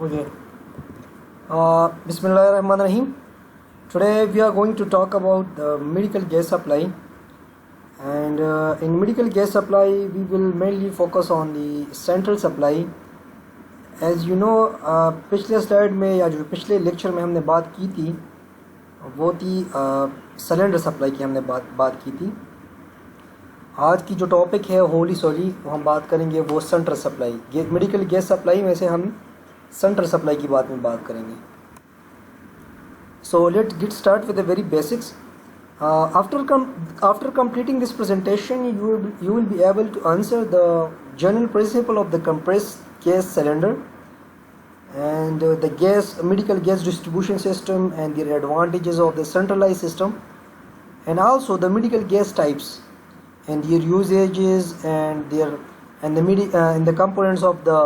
Okay. Bismillahirrahmanirrahim. Today we are going to talk about the medical gas supply. And in medical gas supply, we will mainly focus on the central supply. As you know, पिछले slide में या जो पिछले lecture में हमने बात की थी वो थी सिलेंडर सप्लाई की हमने बात की थी। आज की जो टॉपिक है होली सोली वो हम बात करेंगे वो central supply. Medical gas supply में से हम सेंट्रल सप्लाई की बात करेंगे। So let's get start with the very basics. After completing this presentation, you will be able to answer the general principle of the compressed gas cylinder and the medical gas distribution system and their advantages of the centralized system, and also the medical gas types and their usages and the components of the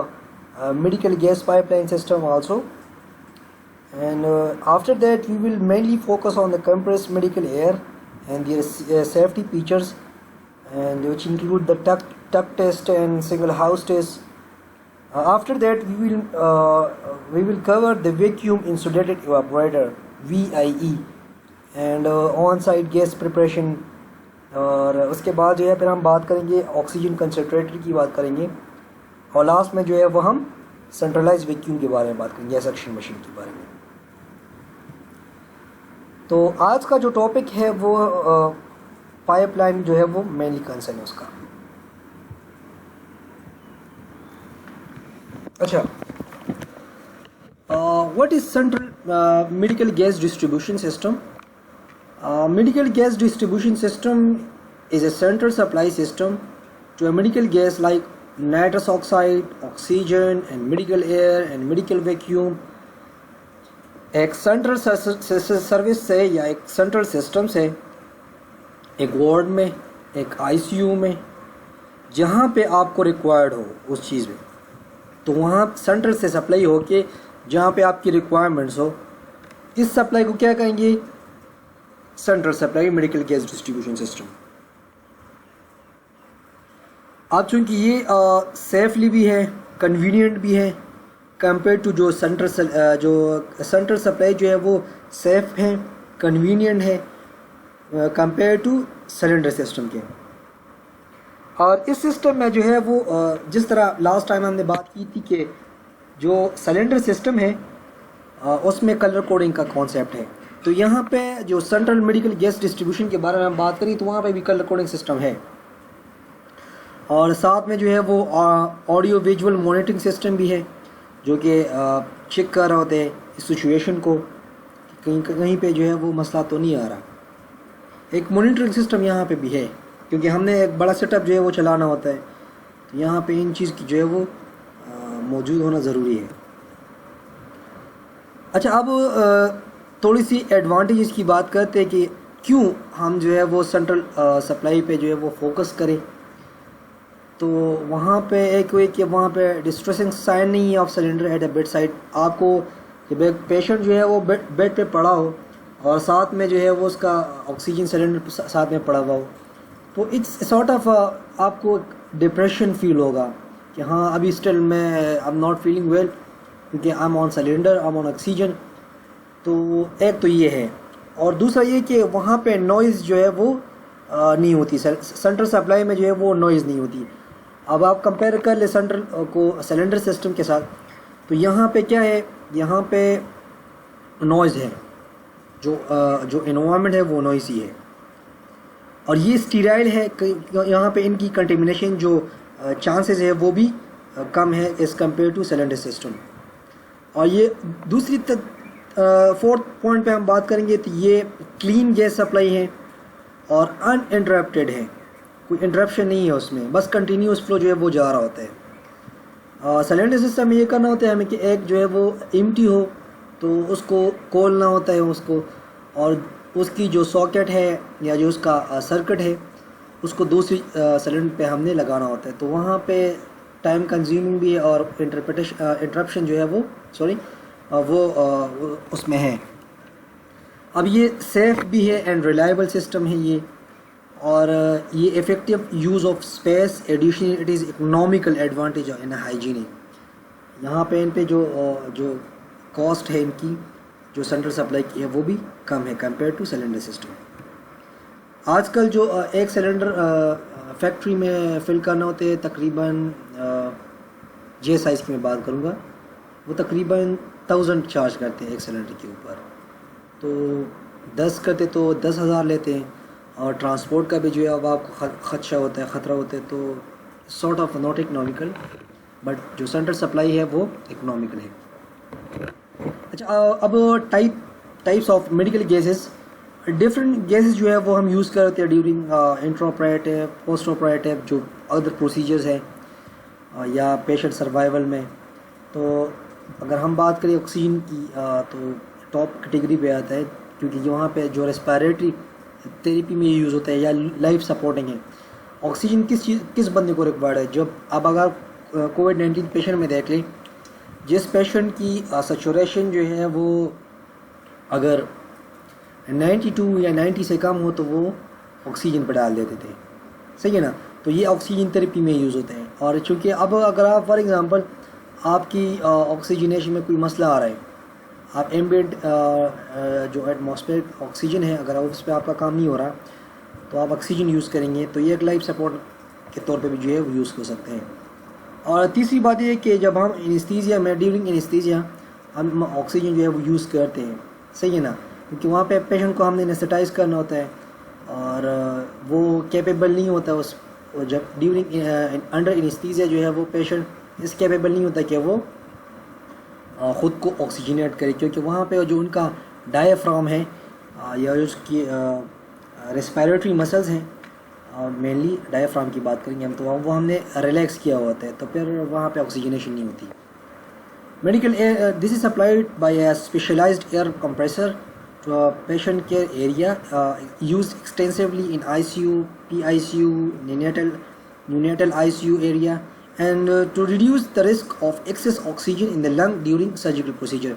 medical gas pipeline system also. And after that we will mainly focus on the compressed medical air and their safety features, and which include the tuck test and single house test. After that we will cover the vacuum insulated evaporator VIE and on-site gas preparation, और उसके बाद जो है फिर हम बात करेंगे oxygen concentrator की बात करेंगे, और लास्ट में जो है वो हम सेंट्रलाइज वैक्यूम के बारे में बात करेंगे, सक्शन मशीन के बारे में। तो आज का जो टॉपिक है वो पाइपलाइन जो है वो मेनली कंसर्न है उसका। अच्छा, what is central medical gas distribution system? Medical gas distribution system is a central supply system to a medical gas like nitrous oxide, oxygen and medical air and medical vacuum। एक central service से या एक central system से एक ward में, एक ICU में, जहाँ पे आपको रिक्वायर्ड हो उस चीज़ में, तो वहाँ सेंट्रल से सप्लाई हो के जहाँ पे आपकी रिक्वायरमेंट्स हो, इस सप्लाई को क्या कहेंगे? Central supply medical gas distribution system. अब चूँकि ये सेफली भी है, कन्वीनियंट भी है कंपेयर टू जो सेंट्रल सप्लाई जो है वो सेफ है, कन्वीनियंट है कंपेयर टू सिलेंडर सिस्टम के। और इस सिस्टम में जो है वो जिस तरह लास्ट टाइम हमने बात की थी कि जो सिलेंडर सिस्टम है उसमें कलर कोडिंग का कॉन्सेप्ट है, तो यहाँ पे जो सेंट्रल मेडिकल गैस डिस्ट्रीब्यूशन के बारे में हम बात करें तो वहाँ पे भी कलर कोडिंग सिस्टम है, और साथ में जो है वो ऑडियो विजुअल मॉनिटरिंग सिस्टम भी है जो कि चेक कर रहे होते हैं इस सिचुएशन को, कहीं पे जो है वो मसला तो नहीं आ रहा। एक मॉनिटरिंग सिस्टम यहाँ पे भी है क्योंकि हमने एक बड़ा सेटअप जो है वो चलाना होता है, तो यहाँ पे इन चीज़ की जो है वो मौजूद होना ज़रूरी है। अच्छा, अब थोड़ी सी एडवांटेजेस की बात करते हैं कि क्यों हम जो है वो सेंट्रल सप्लाई पे जो है वो फोकस करें। तो वहाँ पे एक वे कि वहाँ पे डिस्ट्रेसिंग साइन नहीं है of cylinder at a bed side. आपको जब एक पेशेंट जो है वो बेड पे पड़ा हो और साथ में जो है वो उसका ऑक्सीजन सिलेंडर साथ में पड़ा हुआ हो, तो इट्स सॉर्ट ऑफ आपको डिप्रेशन फील होगा कि हाँ अभी स्टिल मैं I am not feeling well क्योंकि I am on cylinder, I am on oxygen. तो एक तो ये है, और दूसरा ये कि वहाँ पे नॉइज़ जो है वो नहीं होती, सेंट्रल सप्लाई में जो है वो नॉइज़ नहीं होती। अब आप कंपेयर कर ले सेंट्रल को सिलेंडर सिस्टम के साथ, तो यहाँ पे क्या है, यहाँ पे नॉइज़ है, जो एनवायरनमेंट है वो नॉइज़ी है, और ये स्टीराइल है, यहाँ पे इनकी कंटेमिनेशन जो चांसेस है वो भी कम है as compare two cylinder system. और ये दूसरी फोर्थ पॉइंट पे हम बात करेंगे तो ये क्लीन गैस सप्लाई है और अनइंटरप्टेड है, कोई इंटरप्शन नहीं है उसमें, बस कंटिन्यूस फ्लो जो है वो जा रहा होता है। सिलेंडर सिस्टम में ये करना होता है हमें कि एक जो है वो एम्प्टी हो तो उसको खोलना होता है उसको, और उसकी जो सॉकेट है या जो उसका सर्किट है उसको दूसरी सिलेंडर पे हमने लगाना होता है, तो वहाँ पे टाइम कंज्यूमिंग भी है और इंटरप्शन जो है वो उसमें है। अब ये सेफ़ भी है एंड रिलायबल सिस्टम है ये, और ये effective use of space, additionally it is economical advantage in hygienic. यहाँ पे इन पे जो कॉस्ट है इनकी जो सेंट्रल सप्लाई की है वो भी कम है कंपेयर टू सिलेंडर सिस्टम। आजकल जो एक सिलेंडर फैक्ट्री में फिल करना होते हैं तकरीबन जे साइज़ की मैं बात करूँगा, वो तकरीबन 1000 चार्ज करते हैं एक सिलेंडर के ऊपर। तो 10 करते तो 10,000 लेते हैं, और ट्रांसपोर्ट का भी जो है अब आपको खदशा होता है, ख़तरा होता है, तो sort of not economical, but जो सेंट्रल सप्लाई है वो इकनॉमिकल है। अच्छा, अब types of medical gases, different gases जो है वो हम यूज़ करते हैं during intra operative, post operative जो अदर प्रोसीजर्स हैं या पेशेंट सर्वाइवल में। तो अगर हम बात करें ऑक्सीजन की तो टॉप कैटेगरी पे आता है, क्योंकि वहाँ पे जो रेस्पिरेटरी थेरेपी में यूज़ होता है या लाइफ सपोर्टिंग है। ऑक्सीजन किस बंदे को रिक्वायर्ड है? जब अब अगर कोविड-19 पेशेंट में देख लें, जिस पेशेंट की सैचुरेशन जो है वो अगर 92 या 90 से कम हो तो वो ऑक्सीजन पर डाल देते थे, सही है ना। तो ये ऑक्सीजन थेरेपी में यूज़ होते हैं। और चूँकि अब अगर आप फॉर एग्ज़ाम्पल आपकी ऑक्सीजनेशन में कोई मसला आ रहा है, आप एम्बिएंट जो एटमॉस्फेयर ऑक्सीजन है अगर उस पर आपका काम नहीं हो रहा तो आप ऑक्सीजन यूज़ करेंगे, तो ये एक लाइफ सपोर्ट के तौर पे भी जो है वो यूज़ कर सकते हैं। और तीसरी बात ये है कि जब हम एनेस्थीसिया में ड्यूरिंग एनेस्थीसिया हम ऑक्सीजन जो है वो यूज़ करते हैं, सही है ना, क्योंकि वहाँ पे पेशेंट को हमने एनेस्थेटाइज करना होता है और वो कैपेबल नहीं होता उस जब ड्यूरिंग अंडर एनेस्थीसिया जो है वो पेशेंट इस कैपेबल नहीं होता कि वो ख़ुद को ऑक्सीजनेट करे, क्योंकि वहाँ पे जो उनका डायफ्राम है या उसकी रेस्पिरेटरी मसल्स हैं, मेनली डायफ्राम की बात करेंगे हम, तो वो हमने रिलैक्स किया होता है, तो फिर वहाँ पे ऑक्सीजनेशन नहीं होती। Medical air, this is supplied by a specialized air compressor to a patient care area, used extensively in ICU, PICU, neonatal ICU area, and to reduce the risk of excess oxygen in the lung during surgical procedure।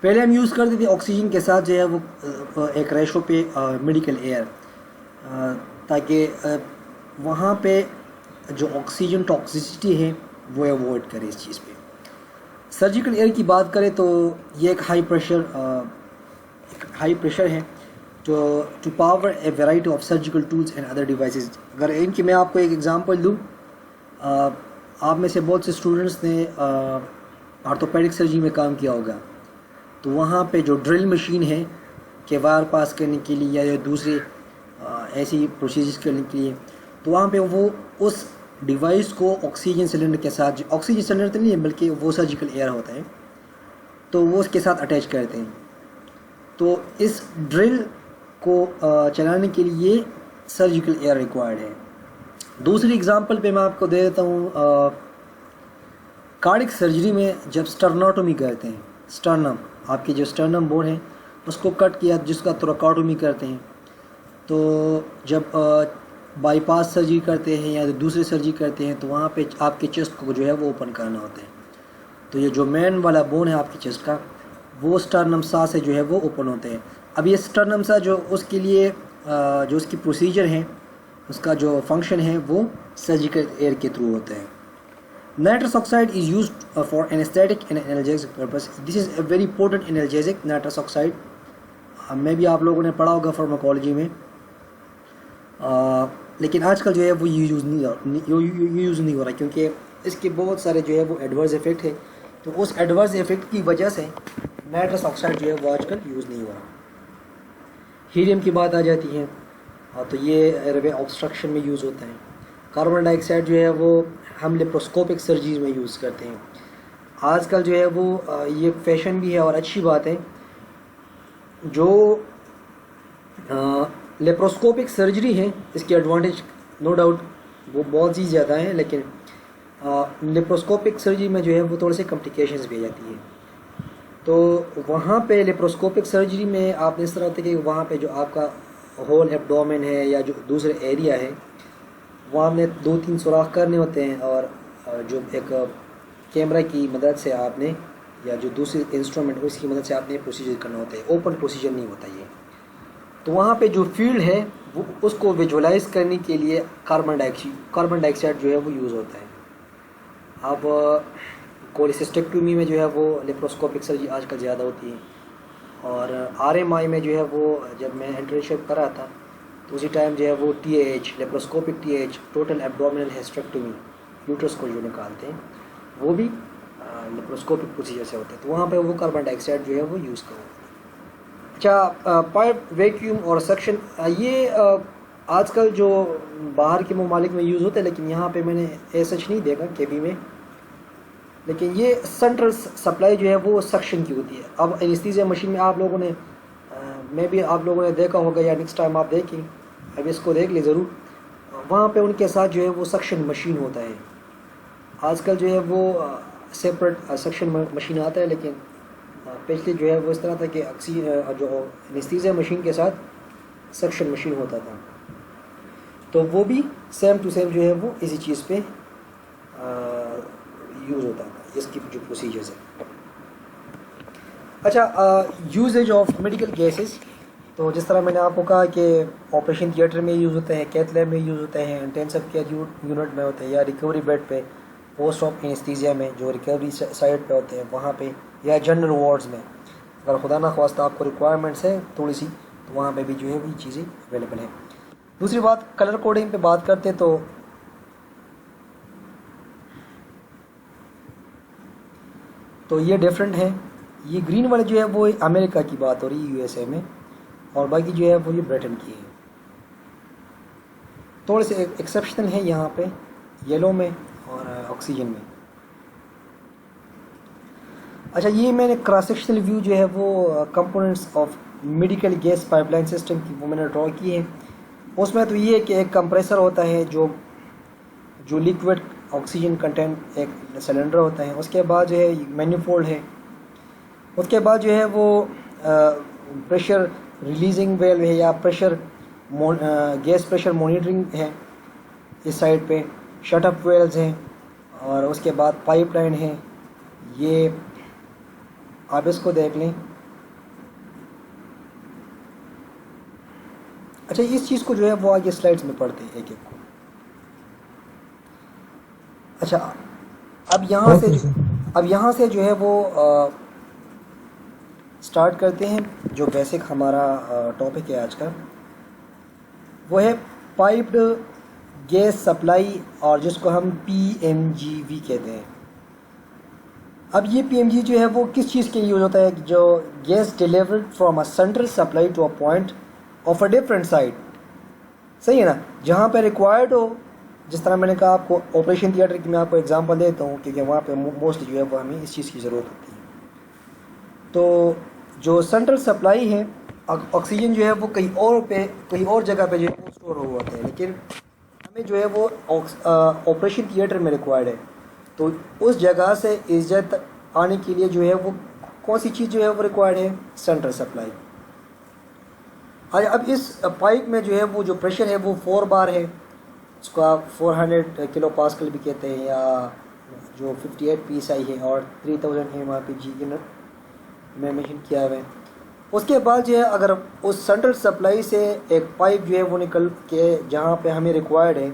पहले हम use करते थे oxygen के साथ जो है वो एक रेशो पे मेडिकल एयर, ताकि वहाँ पे जो ऑक्सीजन टॉक्सिसिटी है वो अवॉइड करे इस चीज़ पे। सर्जिकल एयर की बात करें तो ये एक हाई प्रेशर है to power a variety of surgical tools and other devices. अगर इनकी मैं आपको एक एग्जांपल दूँ, आप में से बहुत से स्टूडेंट्स ने ऑर्थोपेडिक सर्जरी में काम किया होगा, तो वहाँ पे जो ड्रिल मशीन है के वायर पास करने के लिए या दूसरे ऐसी प्रोसीजर्स करने के लिए, तो वहाँ पे वो उस डिवाइस को ऑक्सीजन सिलेंडर के साथ, ऑक्सीजन सिलेंडर तो नहीं है बल्कि वो सर्जिकल एयर होता है, तो वो उसके साथ अटैच करते हैं। तो इस ड्रिल को चलाने के लिए सर्जिकल एयर रिक्वायर्ड है। दूसरी एग्जांपल पे मैं आपको दे देता हूँ, कार्डियक सर्जरी में जब स्टर्नोटोमी करते हैं, स्टर्नम आपकी जो स्टर्नम बोन है उसको कट किया जिसका थोरैकोटोमी करते हैं, तो जब बाईपास सर्जरी करते हैं या दूसरी सर्जरी करते हैं तो वहाँ पे आपके चेस्ट को जो है वो ओपन करना होता है। तो ये जो मेन वाला बोन है आपकी चेस्ट का, वो स्टर्नम सा से जो है वो ओपन होते हैं। अब ये स्टर्नम सा जो उसके लिए जो उसकी प्रोसीजर है, उसका जो फंक्शन है वो सर्जिकल एयर के थ्रू होता है। Nitrous oxide is used for anaesthetic and analgesic purpose. This is a very important analgesic, nitrous oxide. में भी आप लोगों ने पढ़ा होगा फार्माकोलॉजी में, लेकिन आजकल जो है वो यूज़ नहीं हो रहा, क्योंकि इसके बहुत सारे जो है वो एडवर्स इफेक्ट है। तो उस एडवर्स इफेक्ट की वजह से नाइट्रस ऑक्साइड जो है वो आजकल यूज़ नहीं हो रहा। हीलियम की बात आ जाती है, तो ये एयरवे ऑब्स्ट्रक्शन में यूज़ होता है। कार्बन डाइऑक्साइड जो है वो हम लेप्रोस्कोपिक सर्जरीज में यूज़ करते हैं। आजकल जो है वो ये फैशन भी है और अच्छी बात है। जो लेप्रोस्कोपिक सर्जरी है इसके एडवांटेज नो डाउट वो बहुत ही ज़्यादा है, लेकिन लेप्रोस्कोपिक सर्जरी में जो है वो थोड़े से कॉम्प्लिकेशंस भी आ जाती है। तो वहाँ पे लेप्रोस्कोपिक सर्जरी में आपने इस तरह होता है कि वहाँ पे जो आपका होल एब्डोमेन है या जो दूसरे एरिया है वहाँ हमने 2-3 सुराख करने होते हैं, और जो एक कैमरा की मदद से आपने या जो दूसरे इंस्ट्रूमेंट उसकी मदद से आपने प्रोसीजर करना होता है। ओपन प्रोसीजर नहीं होता ये। तो वहाँ पे जो फील्ड है वो उसको विजुअलाइज करने के लिए कार्बन डाइऑक्साइड जो है वो यूज़ होता है। अब कोलिसिस्टेक्टोमी में जो है वो लेप्रोस्कोपिक सर्जरी आजकल ज़्यादा होती है। और आरएमआई में जो है वो जब मैं इंटर्नशिप कर रहा था तो उसी टाइम जो है वो TAH, laparoscopic TAH, total abdominal hysterectomy, uterus को जो निकालते हैं वो भी लेप्रोस्कोपिक प्रोसीजर से होता है। तो वहाँ पे वो कार्बन डाइऑक्साइड जो है वो यूज़ करो। अच्छा, पाइप वैक्यूम और सक्शन, ये आजकल जो बाहर के ममालिक में यूज़ होता है, लेकिन यहाँ पे मैंने ऐसा नहीं देखा केबी में। लेकिन ये सेंट्रल सप्लाई जो है वो सक्शन की होती है। अब एनेस्थीसिया मशीन में आप लोगों ने मैं भी आप लोगों ने देखा होगा या नेक्स्ट टाइम आप देखें, अब इसको देख ले ज़रूर, वहाँ पे उनके साथ जो है वो सक्शन मशीन होता है। आजकल जो है वो सेपरेट सक्शन मशीन आता है, लेकिन पहले जो है वो इस तरह था कि जो एनेस्थीसिया मशीन के साथ सक्शन मशीन होता था। तो वो भी सेम टू सेम जो है वो इसी चीज़ पे यूज़ होता था, इसकी जो प्रोसीजर्स है। अच्छा, यूजेज ऑफ मेडिकल गैसेस, तो जिस तरह मैंने आपको कहा कि ऑपरेशन थिएटर में यूज़ होते हैं, कैथ लैब में यूज़ होते हैं, इंटेंसिव केयर यूनिट में होते हैं, या रिकवरी बेड पे, पोस्ट ऑफ एनेस्थीसिया में जो रिकवरी साइड पे होते हैं वहाँ पे, या जनरल वार्ड्स में। अगर खुदा ना ख्वास्ता आपको रिक्वायरमेंट्स है थोड़ी सी, तो वहाँ पे भी जो है वो चीज़ें अवेलेबल हैं। दूसरी बात, कलर कोडिंग पे बात करते हैं तो ये डिफरेंट है। ये ग्रीन वाले जो है वो अमेरिका की बात हो रही है, यूएसए में, और बाकी जो है वो ये ब्रिटेन की है। थोड़े से एक्सेप्शनल है यहाँ पे येलो में और ऑक्सीजन में। अच्छा, ये मैंने क्रॉस सेक्शनल व्यू जो है वो components of medical gas pipeline system की वो मैंने ड्रॉ की है। उसमें तो ये है कि एक कंप्रेसर होता है जो लिक्विड ऑक्सीजन कंटेंट एक सिलेंडर होता है, उसके बाद जो है मैन्यूफोल्ड है, उसके बाद जो है वो प्रेशर रिलीजिंग वेल्व है या गैस प्रेशर मॉनिटरिंग है इस साइड पे, शटअप वेल्व्स हैं, और उसके बाद पाइपलाइन है। ये आप इसको देख लें। अच्छा, इस चीज़ को जो है वो आगे स्लाइड्स में पढ़ते हैं एक एक को। अच्छा, अब यहाँ से जो है वो स्टार्ट करते हैं। जो बेसिक हमारा टॉपिक है आज का वो है पाइप्ड गैस सप्लाई, और जिसको हम पीएमजीवी कहते हैं। अब ये पीएमजी जो है वो किस चीज़ के लिए यूज़ होता है? जो gas delivered from a central supply to a point of a different side, सही है ना, जहाँ पे रिक्वायर्ड हो। जिस तरह मैंने कहा आपको ऑपरेशन थिएटर की मैं आपको एग्जांपल देता हूँ, क्योंकि वहाँ पे मोस्टली जो है वो हमें इस चीज़ की ज़रूरत होती है। तो जो सेंट्रल सप्लाई है, ऑक्सीजन जो है वो कहीं और जगह पे जो है वो स्टोर हुआ होता है, लेकिन हमें जो है वो ऑपरेशन थिएटर में रिक्वायर्ड है। तो उस जगह से इस जगह तक आने के लिए जो है वो कौन सी चीज़ जो है वो रिक्वायर्ड है? Central supply. अब इस पाइप में जो है वो जो प्रेशर है वो 4 बार है, इसको आप 400 किलो पास्कल भी कहते हैं, या जो 58 PSI है, और 3000 MRPG यूनिट में मेंशन किया हुआ है। उसके बाद जो है अगर उस सेंट्रल सप्लाई से एक पाइप जो है वो निकल के जहाँ पे हमें रिक्वायर्ड है,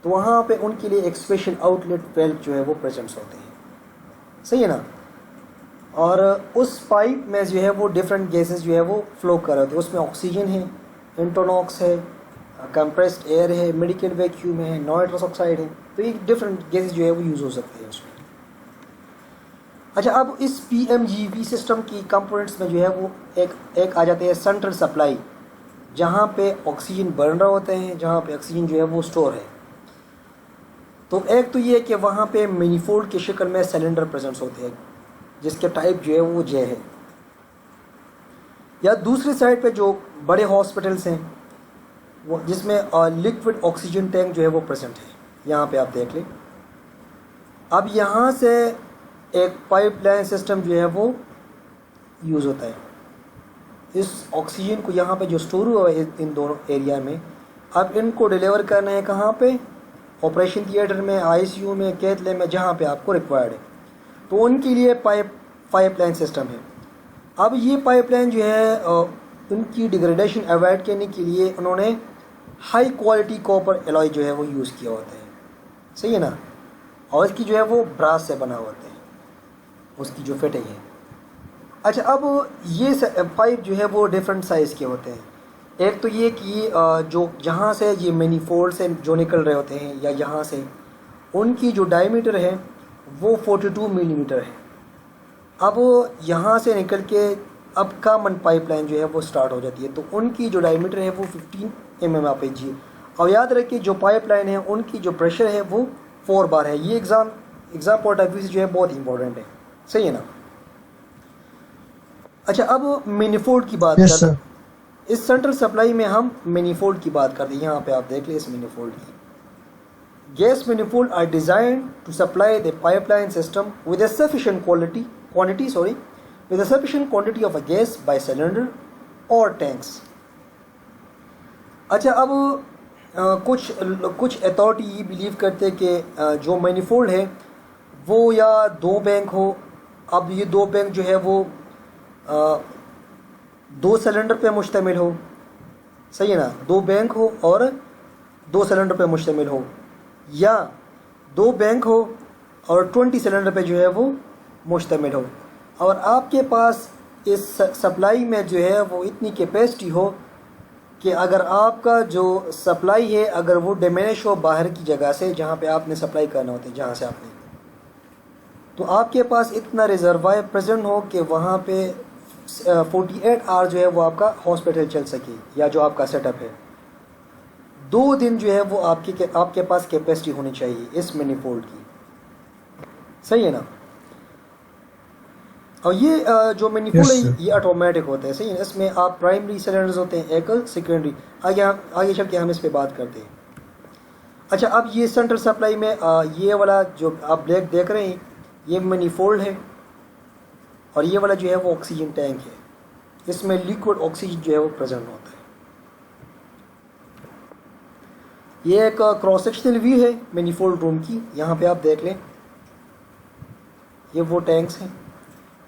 तो वहाँ पे उनके लिए एक स्पेशल आउटलेट वेल्व जो है वो प्रेजेंट्स होते हैं, सही है ना। और उस पाइप में जो है वो डिफरेंट गैसेस जो है वो फ्लो कर रहे थे। उसमें ऑक्सीजन है, इंटोनॉक्स है, कंप्रेस्ड एयर है, मेडिकल वैक्यूम है, नाइट्रस ऑक्साइड है। तो ये डिफरेंट गैसेस जो है वो यूज़ हो सकते हैं उसमें। अच्छा, अब इस पीएमजीवी सिस्टम की कंपोनेंट्स में जो है वो एक आ जाते हैं सेंट्रल सप्लाई, जहाँ पे ऑक्सीजन बर्न रहे होते हैं, जहाँ पे ऑक्सीजन जो है वो स्टोर है। तो एक तो ये है कि वहाँ पे मैनीफोल्ड की शक्ल में सिलेंडर प्रेजेंट्स होते हैं, जिसके टाइप जो है वो जे है। या दूसरी साइड पे जो बड़े हॉस्पिटल्स हैं वो जिसमें लिक्विड ऑक्सीजन टैंक जो है वो प्रेजेंट है, यहाँ पे आप देख लें। अब यहाँ से एक पाइपलाइन सिस्टम जो है वो यूज़ होता है। इस ऑक्सीजन को यहाँ पे जो स्टोर हुआ है इन दोनों एरिया में, अब इनको डिलीवर करना है कहाँ पे? ऑपरेशन थिएटर में, आईसीयू में, कैथ लैब में, जहाँ पे आपको रिक्वायर्ड है। तो उनके लिए पाइपलाइन सिस्टम है। अब ये पाइपलाइन जो है उनकी डिग्रेडेशन अवॉइड करने के लिए उन्होंने हाई क्वालिटी कॉपर एलॉय जो है वो यूज़ किया होता है, सही है ना। और इसकी जो है वो ब्रास से बना होता है। उसकी जो फिटिंग है। अच्छा, अब ये पाइप जो है वो डिफरेंट साइज़ के होते हैं। एक तो ये कि जो जहाँ से ये मैनीफोल्ड से जो निकल रहे होते हैं या यहाँ से, उनकी जो डायमीटर है वो 42 मिलीमीटर है। अब यहाँ से निकल के अब कॉमन पाइपलाइन जो है वो स्टार्ट हो जाती है, तो उनकी जो डायमीटर है वो 15 mm आप जी। और याद रखिए जो पाइपलाइन है उनकी जो प्रेशर है वो 4 बार है। ये एग्ज़ाम पॉइंट ऑफ व्यू से जो है बहुत इंपॉर्टेंट है, सही है ना। अच्छा, अब मैनीफोल्ड की बात करते हैं। इस सेंट्रल सप्लाई में हम मैनीफोल्ड की बात करते हैं। यहाँ पे आप देख लें इस मैनीफोल्ड की। Gas manifold are designed to supply the pipeline system with a sufficient quantity of a gas by cylinder or tanks. अच्छा, अब कुछ अथॉरिटी ये बिलीव करते हैं कि जो मैनीफोल्ड है वो या 2 बैंक हो। अब ये 2 बैंक जो है वो 2 सिलेंडर पे मुश्तमिल हो, सही है ना। 2 बैंक हो और 2 सिलेंडर पे मुश्तमिल हो, या 2 बैंक हो और 20 सिलेंडर पे जो है वो मुश्तमिल हो। और आपके पास इस सप्लाई में जो है वो इतनी कैपेसिटी हो कि अगर आपका जो सप्लाई है अगर वो डिमिनिश हो बाहर की जगह से जहाँ पे आपने सप्लाई करना होता है, जहाँ से आपने, तो आपके पास इतना रिजर्वायर प्रेजेंट हो कि वहाँ पे 48 आवर जो है वो आपका हॉस्पिटल चल सके, या जो आपका सेटअप है 2 दिन जो है वो आपके पास कैपेसिटी होनी चाहिए इस मैनीफोल्ड की, सही है ना। और ये जो मैनीफोल्ड है ये ऑटोमेटिक होता है, सही है। इसमें आप प्राइमरी सिलेंडर्स होते हैं, एकल सेकेंडरी। आगे चल के हम इस पे बात करते हैं। अच्छा, अब ये सेंट्रल सप्लाई में ये वाला जो आप ब्लैक देख रहे हैं ये मैनीफोल्ड है, और ये वाला जो है वो ऑक्सीजन टैंक है। इसमें लिक्विड ऑक्सीजन जो है वो प्रेजेंट होता है। ये एक क्रॉस सेक्शनल व्यू है मैनीफोल्ड रूम की। यहाँ पे आप देख लें, ये वो टैंक्स हैं,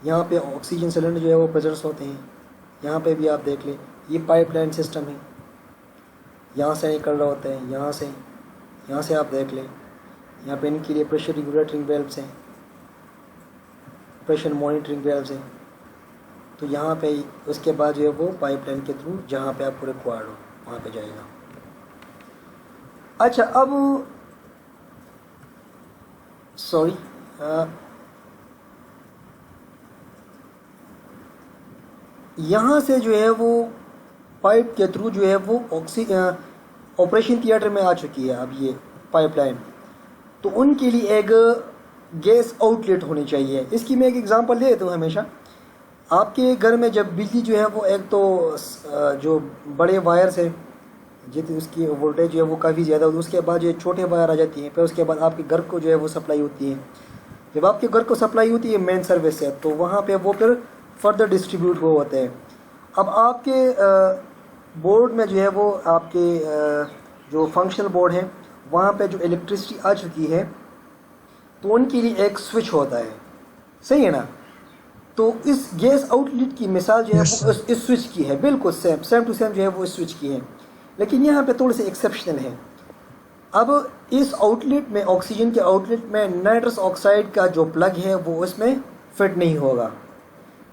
यहाँ पे ऑक्सीजन सिलेंडर जो है वो प्रेजेंट होते हैं। यहाँ पे भी आप देख लें, ये पाइपलाइन सिस्टम है, यहाँ से निकल रहा होता है, यहाँ से आप देख लें। यहाँ पे इनके लिए प्रेशर रेगुलेटरिंग वेल्व्स हैं, प्रेशर मॉनिटरिंग वेल्व्स हैं। तो यहाँ पे उसके बाद जो है वो पाइपलाइन के थ्रू जहाँ पे आपको रिक्वायर्ड हो वहाँ पे जाएगा। अच्छा, अब सॉरी, यहाँ से जो है वो पाइप के थ्रू जो है वो ऑपरेशन थिएटर में आ चुकी है अब ये पाइपलाइन। तो उनके लिए एक गैस आउटलेट होनी चाहिए। इसकी मैं एक एग्जांपल दे देता हूँ। हमेशा आपके घर में जब बिजली जो है वो एक तो जो बड़े वायर्स है जितनी उसकी वोल्टेज जो है वो काफ़ी ज़्यादा होती है, उसके बाद जो छोटे वायर आ जाती हैं, फिर उसके बाद आपके घर को जो है वो सप्लाई होती है। जब आपके घर को सप्लाई होती है मेन सर्विस से, तो वहाँ पे वो फिर फर्दर डिस्ट्रीब्यूट हो होते हैं। अब आपके बोर्ड में जो है वो आपके जो फंक्शनल बोर्ड है वहाँ पे जो इलेक्ट्रिसिटी आ चुकी है तो उनके लिए एक स्विच होता है, सही है ना। तो इस गैस आउटलेट की मिसाल जो है वो इस स्विच की है, बिल्कुल सेम टू सेम जो है वो इस स्विच की है। लेकिन यहाँ पे थोड़े से एक्सेप्शनल है। अब इस आउटलेट में, ऑक्सीजन के आउटलेट में नाइट्रस ऑक्साइड का जो प्लग है वो उसमें फिट नहीं होगा,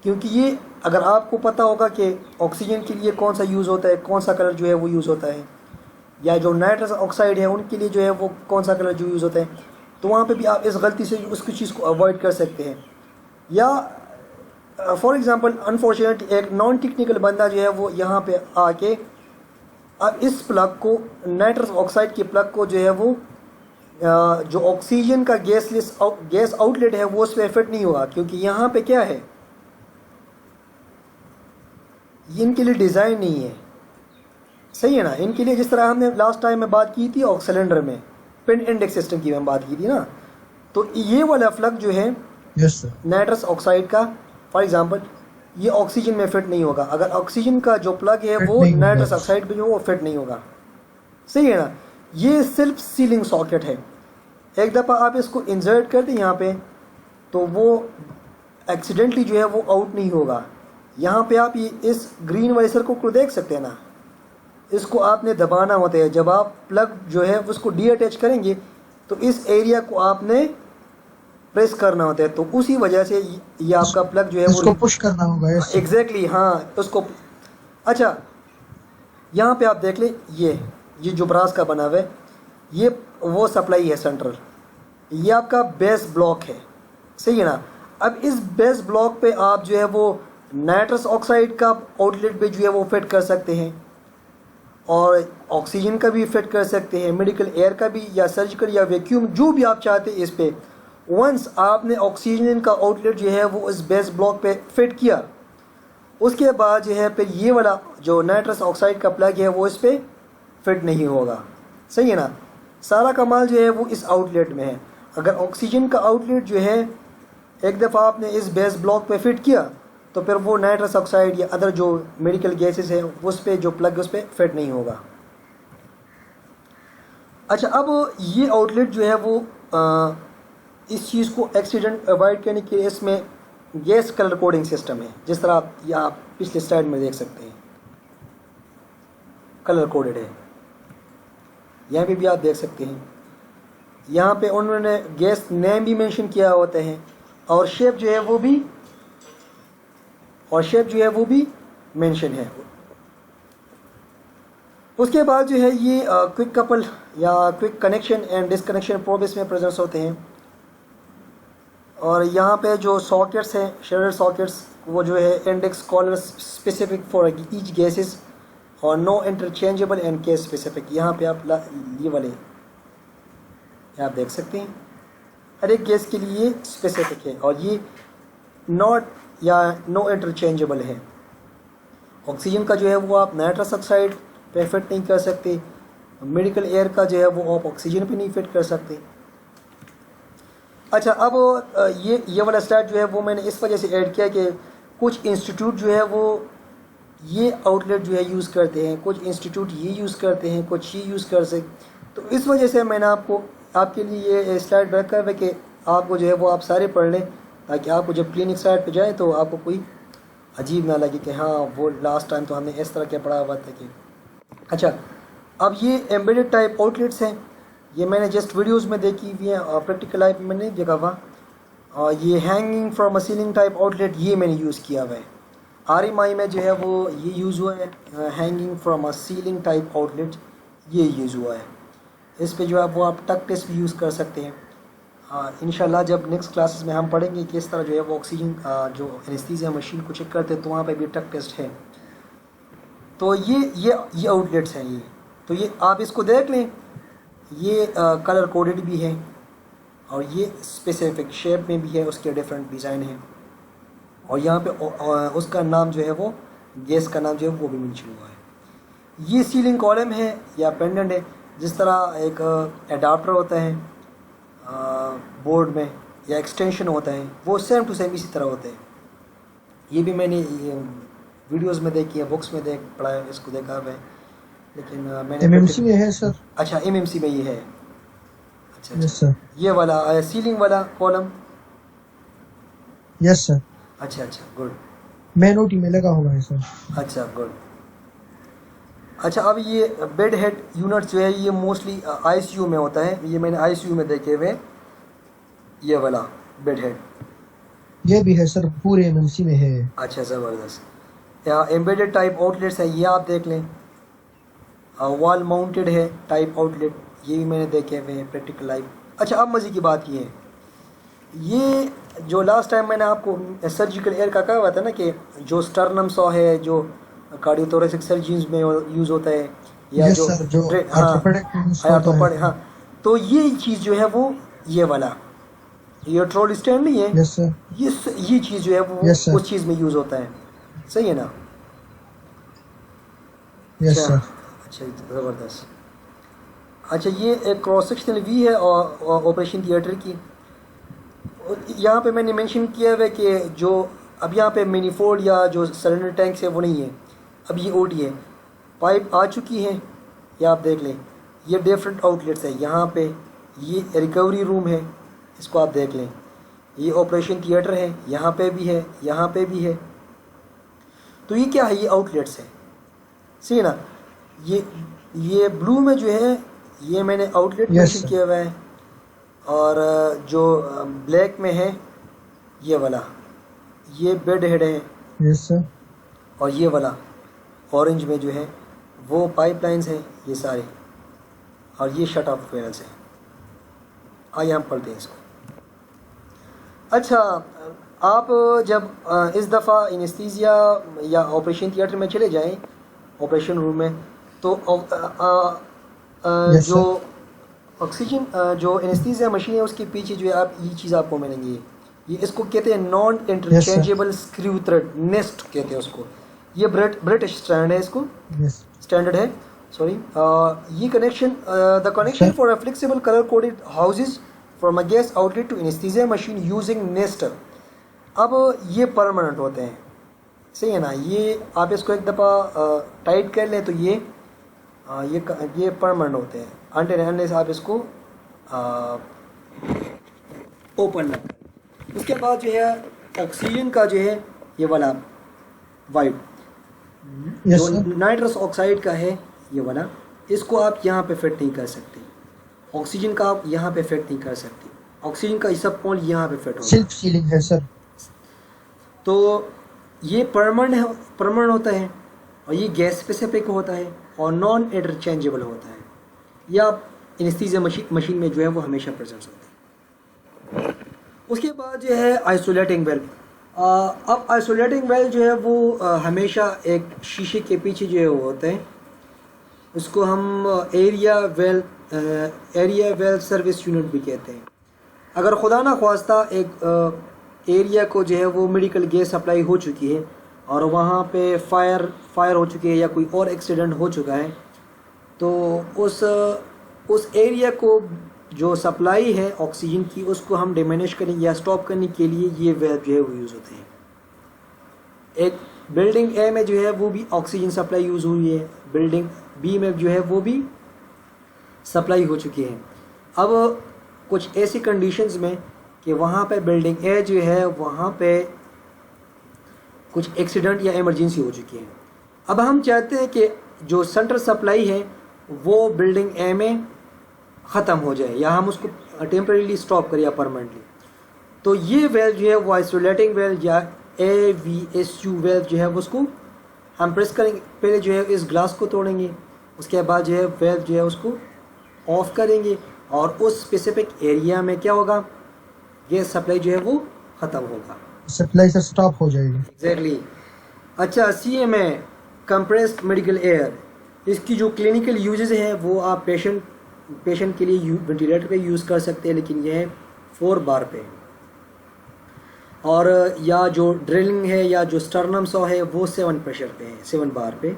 क्योंकि ये अगर आपको पता होगा कि ऑक्सीजन के लिए कौन सा यूज़ होता है, कौन सा कलर जो है वो यूज़ होता है, या जो नाइट्रस ऑक्साइड है उनके लिए जो है वो कौन सा कलर जो यूज़ होता है, तो वहाँ पे भी आप इस गलती से उसकी चीज़ को अवॉइड कर सकते हैं। या फॉर एग्ज़ाम्पल अनफॉर्चुनेटली एक नॉन टेक्निकल बंदा जो है वो यहाँ पे आके अब इस प्लग को, नाइट्रस ऑक्साइड के प्लग को जो है वो जो ऑक्सीजन का गैस आउटलेट है वो उस पर फिट नहीं होगा, क्योंकि यहाँ पे क्या है, ये इनके लिए डिज़ाइन नहीं है, सही है ना। इनके लिए जिस तरह हमने लास्ट टाइम में बात की थी सिलेंडर में पिन इंडेक्स सिस्टम की मैं बात की थी ना, तो ये वाला प्लग जो है नाइट्रस ऑक्साइड का, फॉर एग्जांपल ये ऑक्सीजन में फिट नहीं होगा। अगर ऑक्सीजन का जो प्लग है वो नाइट्रस ऑक्साइड पे जो वो फिट नहीं होगा, सही है ना। ये सेल्फ सीलिंग सॉकेट है। एक दफ़ा आप इसको इंसर्ट कर दें यहाँ पे तो वो एक्सीडेंटली जो है वो आउट नहीं होगा। यहाँ पे आप ये इस ग्रीन वाले सर्कल को देख सकते हैं ना, इसको आपने दबाना होता है। जब आप प्लग जो है उसको डीअटैच करेंगे तो इस एरिया को आपने प्रेस करना होता है, तो उसी वजह से ये आपका प्लग जो है इसको वो पुश करना होगा। Yes sir. एग्जैक्टली हाँ उसको। अच्छा यहाँ पे आप देख लें, ये जो ब्रास का बना हुआ है ये वो सप्लाई है सेंट्रल, ये आपका बेस ब्लॉक है, सही है ना। अब इस बेस ब्लॉक पे आप जो है वो नाइट्रस ऑक्साइड का आउटलेट पे जो है वो फिट कर सकते हैं, और ऑक्सीजन का भी फिट कर सकते हैं, मेडिकल एयर का भी, या सर्जिकल या वैक्यूम जो भी आप चाहते हैं इस पे। वंस आपने ऑक्सीजन का आउटलेट जो है वो इस बेस ब्लॉक पे फिट किया, उसके बाद जो है फिर ये वाला जो नाइट्रस ऑक्साइड का प्लग है वो इस पे फिट नहीं होगा, सही है ना। सारा कमाल जो है वो इस आउटलेट में है। अगर ऑक्सीजन का आउटलेट जो है एक दफ़ा आपने इस बेस ब्लॉक पे फिट किया, तो फिर वो नाइट्रस ऑक्साइड या अदर जो मेडिकल गैसेस है उस पे जो प्लग उस पर फिट नहीं होगा। अच्छा अब ये आउटलेट जो है वो इस चीज़ को एक्सीडेंट अवॉइड करने के लिए इसमें गैस कलर कोडिंग सिस्टम है, जिस तरह आप या पिछले स्लाइड में देख सकते हैं कलर कोडेड है, यहाँ पे भी आप देख सकते हैं। यहाँ पे उन्होंने गैस नेम भी मेंशन किया होता है, और शेप जो है वो भी मेंशन है। उसके बाद जो है ये क्विक कपल या quick connection and disconnection probe इसमें प्रेजेंस होते हैं। और यहाँ पे जो सॉकेट्स हैं, शेडेड सॉकेट्स, वो जो है index collar specific for each gases और no interchangeable and case specific. यहाँ पे आप ये वाले आप देख सकते हैं, हर एक गैस के लिए स्पेसिफिक है, और ये नॉट या नो इंटरचेंजेबल है। ऑक्सीजन का जो है वो आप नाइट्रस ऑक्साइड पे फिट नहीं कर सकते, मेडिकल एयर का जो है वो आप ऑक्सीजन पे नहीं फिट कर सकते। अच्छा अब ये वाला स्लाइड जो है वो मैंने इस वजह से ऐड किया कि कुछ इंस्टीट्यूट जो है वो ये आउटलेट जो है यूज़ करते हैं, कुछ इंस्टीट्यूट ये यूज़ करते हैं, कुछ ये यूज़ कर सकते। तो इस वजह से मैंने आपके लिए ये स्लाइड रखा है कि आपको जो है वो आप सारे पढ़ लें, ताकि आपको जब क्लिनिक साइड पे जाए तो आपको कोई अजीब ना लगे कि हाँ वो लास्ट टाइम तो हमने इस तरह के पढ़ा हुआ था कि। अच्छा अब ये एम्बेडेड टाइप आउटलेट्स हैं, ये मैंने जस्ट वीडियोस में देखी हुई है और प्रैक्टिकल लाइफ में नहीं देखा हुआ। और ये hanging from a ceiling type outlet ये मैंने यूज़ किया हुआ है। RMI में जो है वो ये यूज़ हुआ है, hanging from a ceiling type outlet ये यूज़ हुआ है। इस पे जो है वो आप टक टेस्ट भी यूज़ कर सकते हैं। इंशाल्लाह जब नेक्स्ट क्लासेस में हम पढ़ेंगे किस तरह जो है वो ऑक्सीजन जो एनेस्थीसिया मशीन को चेक करते हैं, तो वहाँ पे भी टक टेस्ट है। तो ये आउटलेट्स हैं ये, तो ये आप इसको देख लें, ये कलर कोडेड भी है और ये स्पेसिफिक शेप में भी है, उसके डिफरेंट डिज़ाइन हैं। और यहाँ पे उसका नाम जो है वो गैस का नाम जो है वो भी मेंशन हुआ है। ये सीलिंग कॉलम है या पेंडेंट है, जिस तरह एक एडाप्टर होता है बोर्ड में या एक्सटेंशन होता है, वो सेम टू सेम इसी तरह होते हैं। ये भी मैंने वीडियोस में देखी है, बुक्स में पढ़ा है, इसको देखा है, लेकिन मैंने MMC में है सर। अच्छा MMC में ये है। अच्छा यस सर। ये वाला सीलिंग वाला कॉलम। Yes sir. अच्छा गुड। मैन ओटी में लगा हुआ है सर। अच्छा गुड। अच्छा अब ये बेड हेड यूनिट जो है ये मोस्टली ICU में होता है, ये मैंने ICU में देखे हुए ये वाला बेड हेड। ये भी है सर, पूरे MMC में है। अच्छा ज़बरदस्त। यहाँ एम्बेडेड टाइप आउटलेट्स हैं, ये आप देख लें। वॉल माउंटेड है टाइप आउटलेट, ये भी मैंने देखे हुए हैं प्रैक्टिकल लाइफ। अच्छा अब मज़े की बात ये है, ये जो लास्ट टाइम मैंने आपको सर्जिकल एयर का कहा हुआ था ना कि जो स्टर्नम सॉ है जो कार्डियोथोरेसिक सर्जरीज में यूज़ होता है, या yes, जो sir, जो हाँ, तो ये चीज़ जो है वो ये वाला ये ट्रोल स्टैंड नहीं है। yes, sir. ये चीज़ जो है वो yes, उस चीज़ में यूज़ होता है, सही है ना। yes, sir. अच्छा ज़बरदस्त। अच्छा ये एक क्रॉस सेक्शनल वी है और ऑपरेशन थिएटर की। यहाँ पे मैंने मेंशन किया है कि जो अब यहाँ पे मैनीफोल्ड या जो सिलेंडर टैंक्स है वो नहीं है, अब ये OT है। पाइप आ चुकी है, ये आप देख लें, ये डिफरेंट आउटलेट्स है। यहाँ पे ये रिकवरी रूम है, इसको आप देख लें। ये ऑपरेशन थिएटर है, यहाँ पे भी है, यहाँ पे भी है। तो ये क्या है, ये आउटलेट्स है, सही है ना। ये ब्लू में जो है ये मैंने आउटलेट मेंशन किया हुआ है, और जो ब्लैक में है ये वाला, ये बेड हेड है। Yes sir. और ये वाला ऑरेंज में जो है वो पाइपलाइंस हैं ये सारे, और ये शट ऑफ वेल्स हैं। आइए हम पढ़ते हैं इसको। अच्छा, आप जब इस दफ़ा इनेस्थीसिया या ऑपरेशन थिएटर में चले जाएं, ऑपरेशन रूम में, तो जो ऑक्सीजन जो इनेस्थीसिया मशीन है उसके पीछे जो है आप ये चीज़ आपको मिलेंगी, ये इसको कहते हैं non interchangeable screw thread, nest कहते हैं उसको। ये ब्रिटिश स्टैंडर्ड है, इसको स्टैंडर्ड है, सॉरी। ये connection, the connection for a flexible colour coded hoses from a gas outlet to anaesthesia machine using nester. अब ये परमानेंट होते हैं, सही है ना। ये आप इसको एक दफ़ा टाइट कर लें तो ये परमानेंट होते हैं, अनलेस आप इसको ओपन ना करें। उसके बाद जो है ऑक्सीजन का जो है ये वाला वाइट, जो नाइट्रस ऑक्साइड का है ये वाला, इसको आप यहाँ पे फिट नहीं कर सकते। ऑक्सीजन का आप यहाँ पे फिट नहीं कर सकते। ऑक्सीजन का ये सब पॉइंट यहाँ पे फिट होगा। सेल्फ सीलिंग है सर। तो ये परमानेंट होता है, और ये गैस स्पेसिफिक होता है और नॉन इंटरचेंजेबल होता है। या एनेस्थीसिया मशीन में जो है वो हमेशा प्रेजेंट होता है। उसके बाद जो है आइसोलेटिंग वेल्व। अब आइसोलेटिंग वेल्व जो है वो हमेशा एक शीशे के पीछे जो है वो होता है। उसको हम एरिया वेल्व सर्विस यूनिट भी कहते हैं। अगर खुदा ना ख्वास्ता एक एरिया को जो है वो मेडिकल गैस सप्लाई हो चुकी है और वहाँ पे फायर हो चुकी है या कोई और एक्सीडेंट हो चुका है, तो उस एरिया को जो सप्लाई है ऑक्सीजन की उसको हम डिमिनिश करने या स्टॉप करने के लिए ये वेल्व जो है वो यूज़ होते हैं। एक बिल्डिंग ए में जो है वो भी ऑक्सीजन सप्लाई यूज़ हुई है, बिल्डिंग बी में जो है वो भी सप्लाई हो चुकी है। अब कुछ ऐसी कंडीशंस में कि वहाँ पे बिल्डिंग ए जो है वहाँ पे कुछ एक्सीडेंट या इमरजेंसी हो चुकी है। अब हम चाहते हैं कि जो सेंट्रल सप्लाई है वो बिल्डिंग ए में ख़त्म हो जाए या हम उसको टेम्परेरीली स्टॉप करें या परमानेंटली। तो ये वेल्व जो है वो आइसोलेटिंग वेल्व या AVSU वेल्व जो है वो उसको हम प्रेस करेंगे। पहले जो है इस ग्लास को तोड़ेंगे, उसके बाद जो है वेल्व जो है उसको ऑफ करेंगे और उस स्पेसिफिक एरिया में क्या होगा, गैस सप्लाई जो है वो ख़त्म होगा, सप्लाई से स्टॉप हो जाएगी। एग्जैक्टली। अच्छा, CMA कंप्रेस्ड मेडिकल एयर, इसकी जो क्लिनिकल यूजेस हैं वो आप पेशेंट के लिए वेंटिलेटर पे यूज़ कर सकते हैं, लेकिन यह है 4 बार पे। और या जो ड्रिलिंग है या जो स्टर्नम सॉ है वो 7 प्रेशर पे है, 7 बार पे।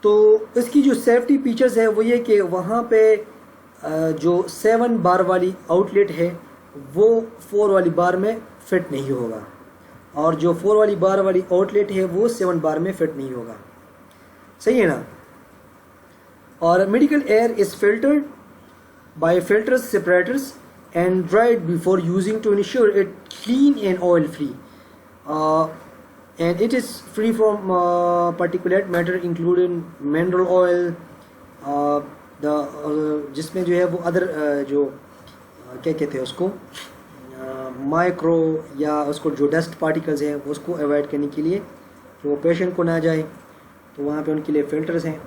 तो इसकी जो सेफ्टी फीचर्स है वो ये कि वहाँ पे जो 7 बार वाली आउटलेट है वो 4 वाली बार में फिट नहीं होगा, और जो 4 वाली बार वाली आउटलेट है वो 7 बार में फिट नहीं होगा, सही है ना। और medical air is filtered by filters separators and dried before using to ensure it clean and oil free, and it is free from particulate matter including mineral oil, जिसमें जो है वो अदर जो क्या कहते हैं उसको माइक्रो या उसको जो डस्ट पार्टिकल्स हैं उसको अवॉइड करने के लिए कि वो पेशेंट को ना जाए, तो वहाँ पे उनके लिए फ़िल्टर्स हैं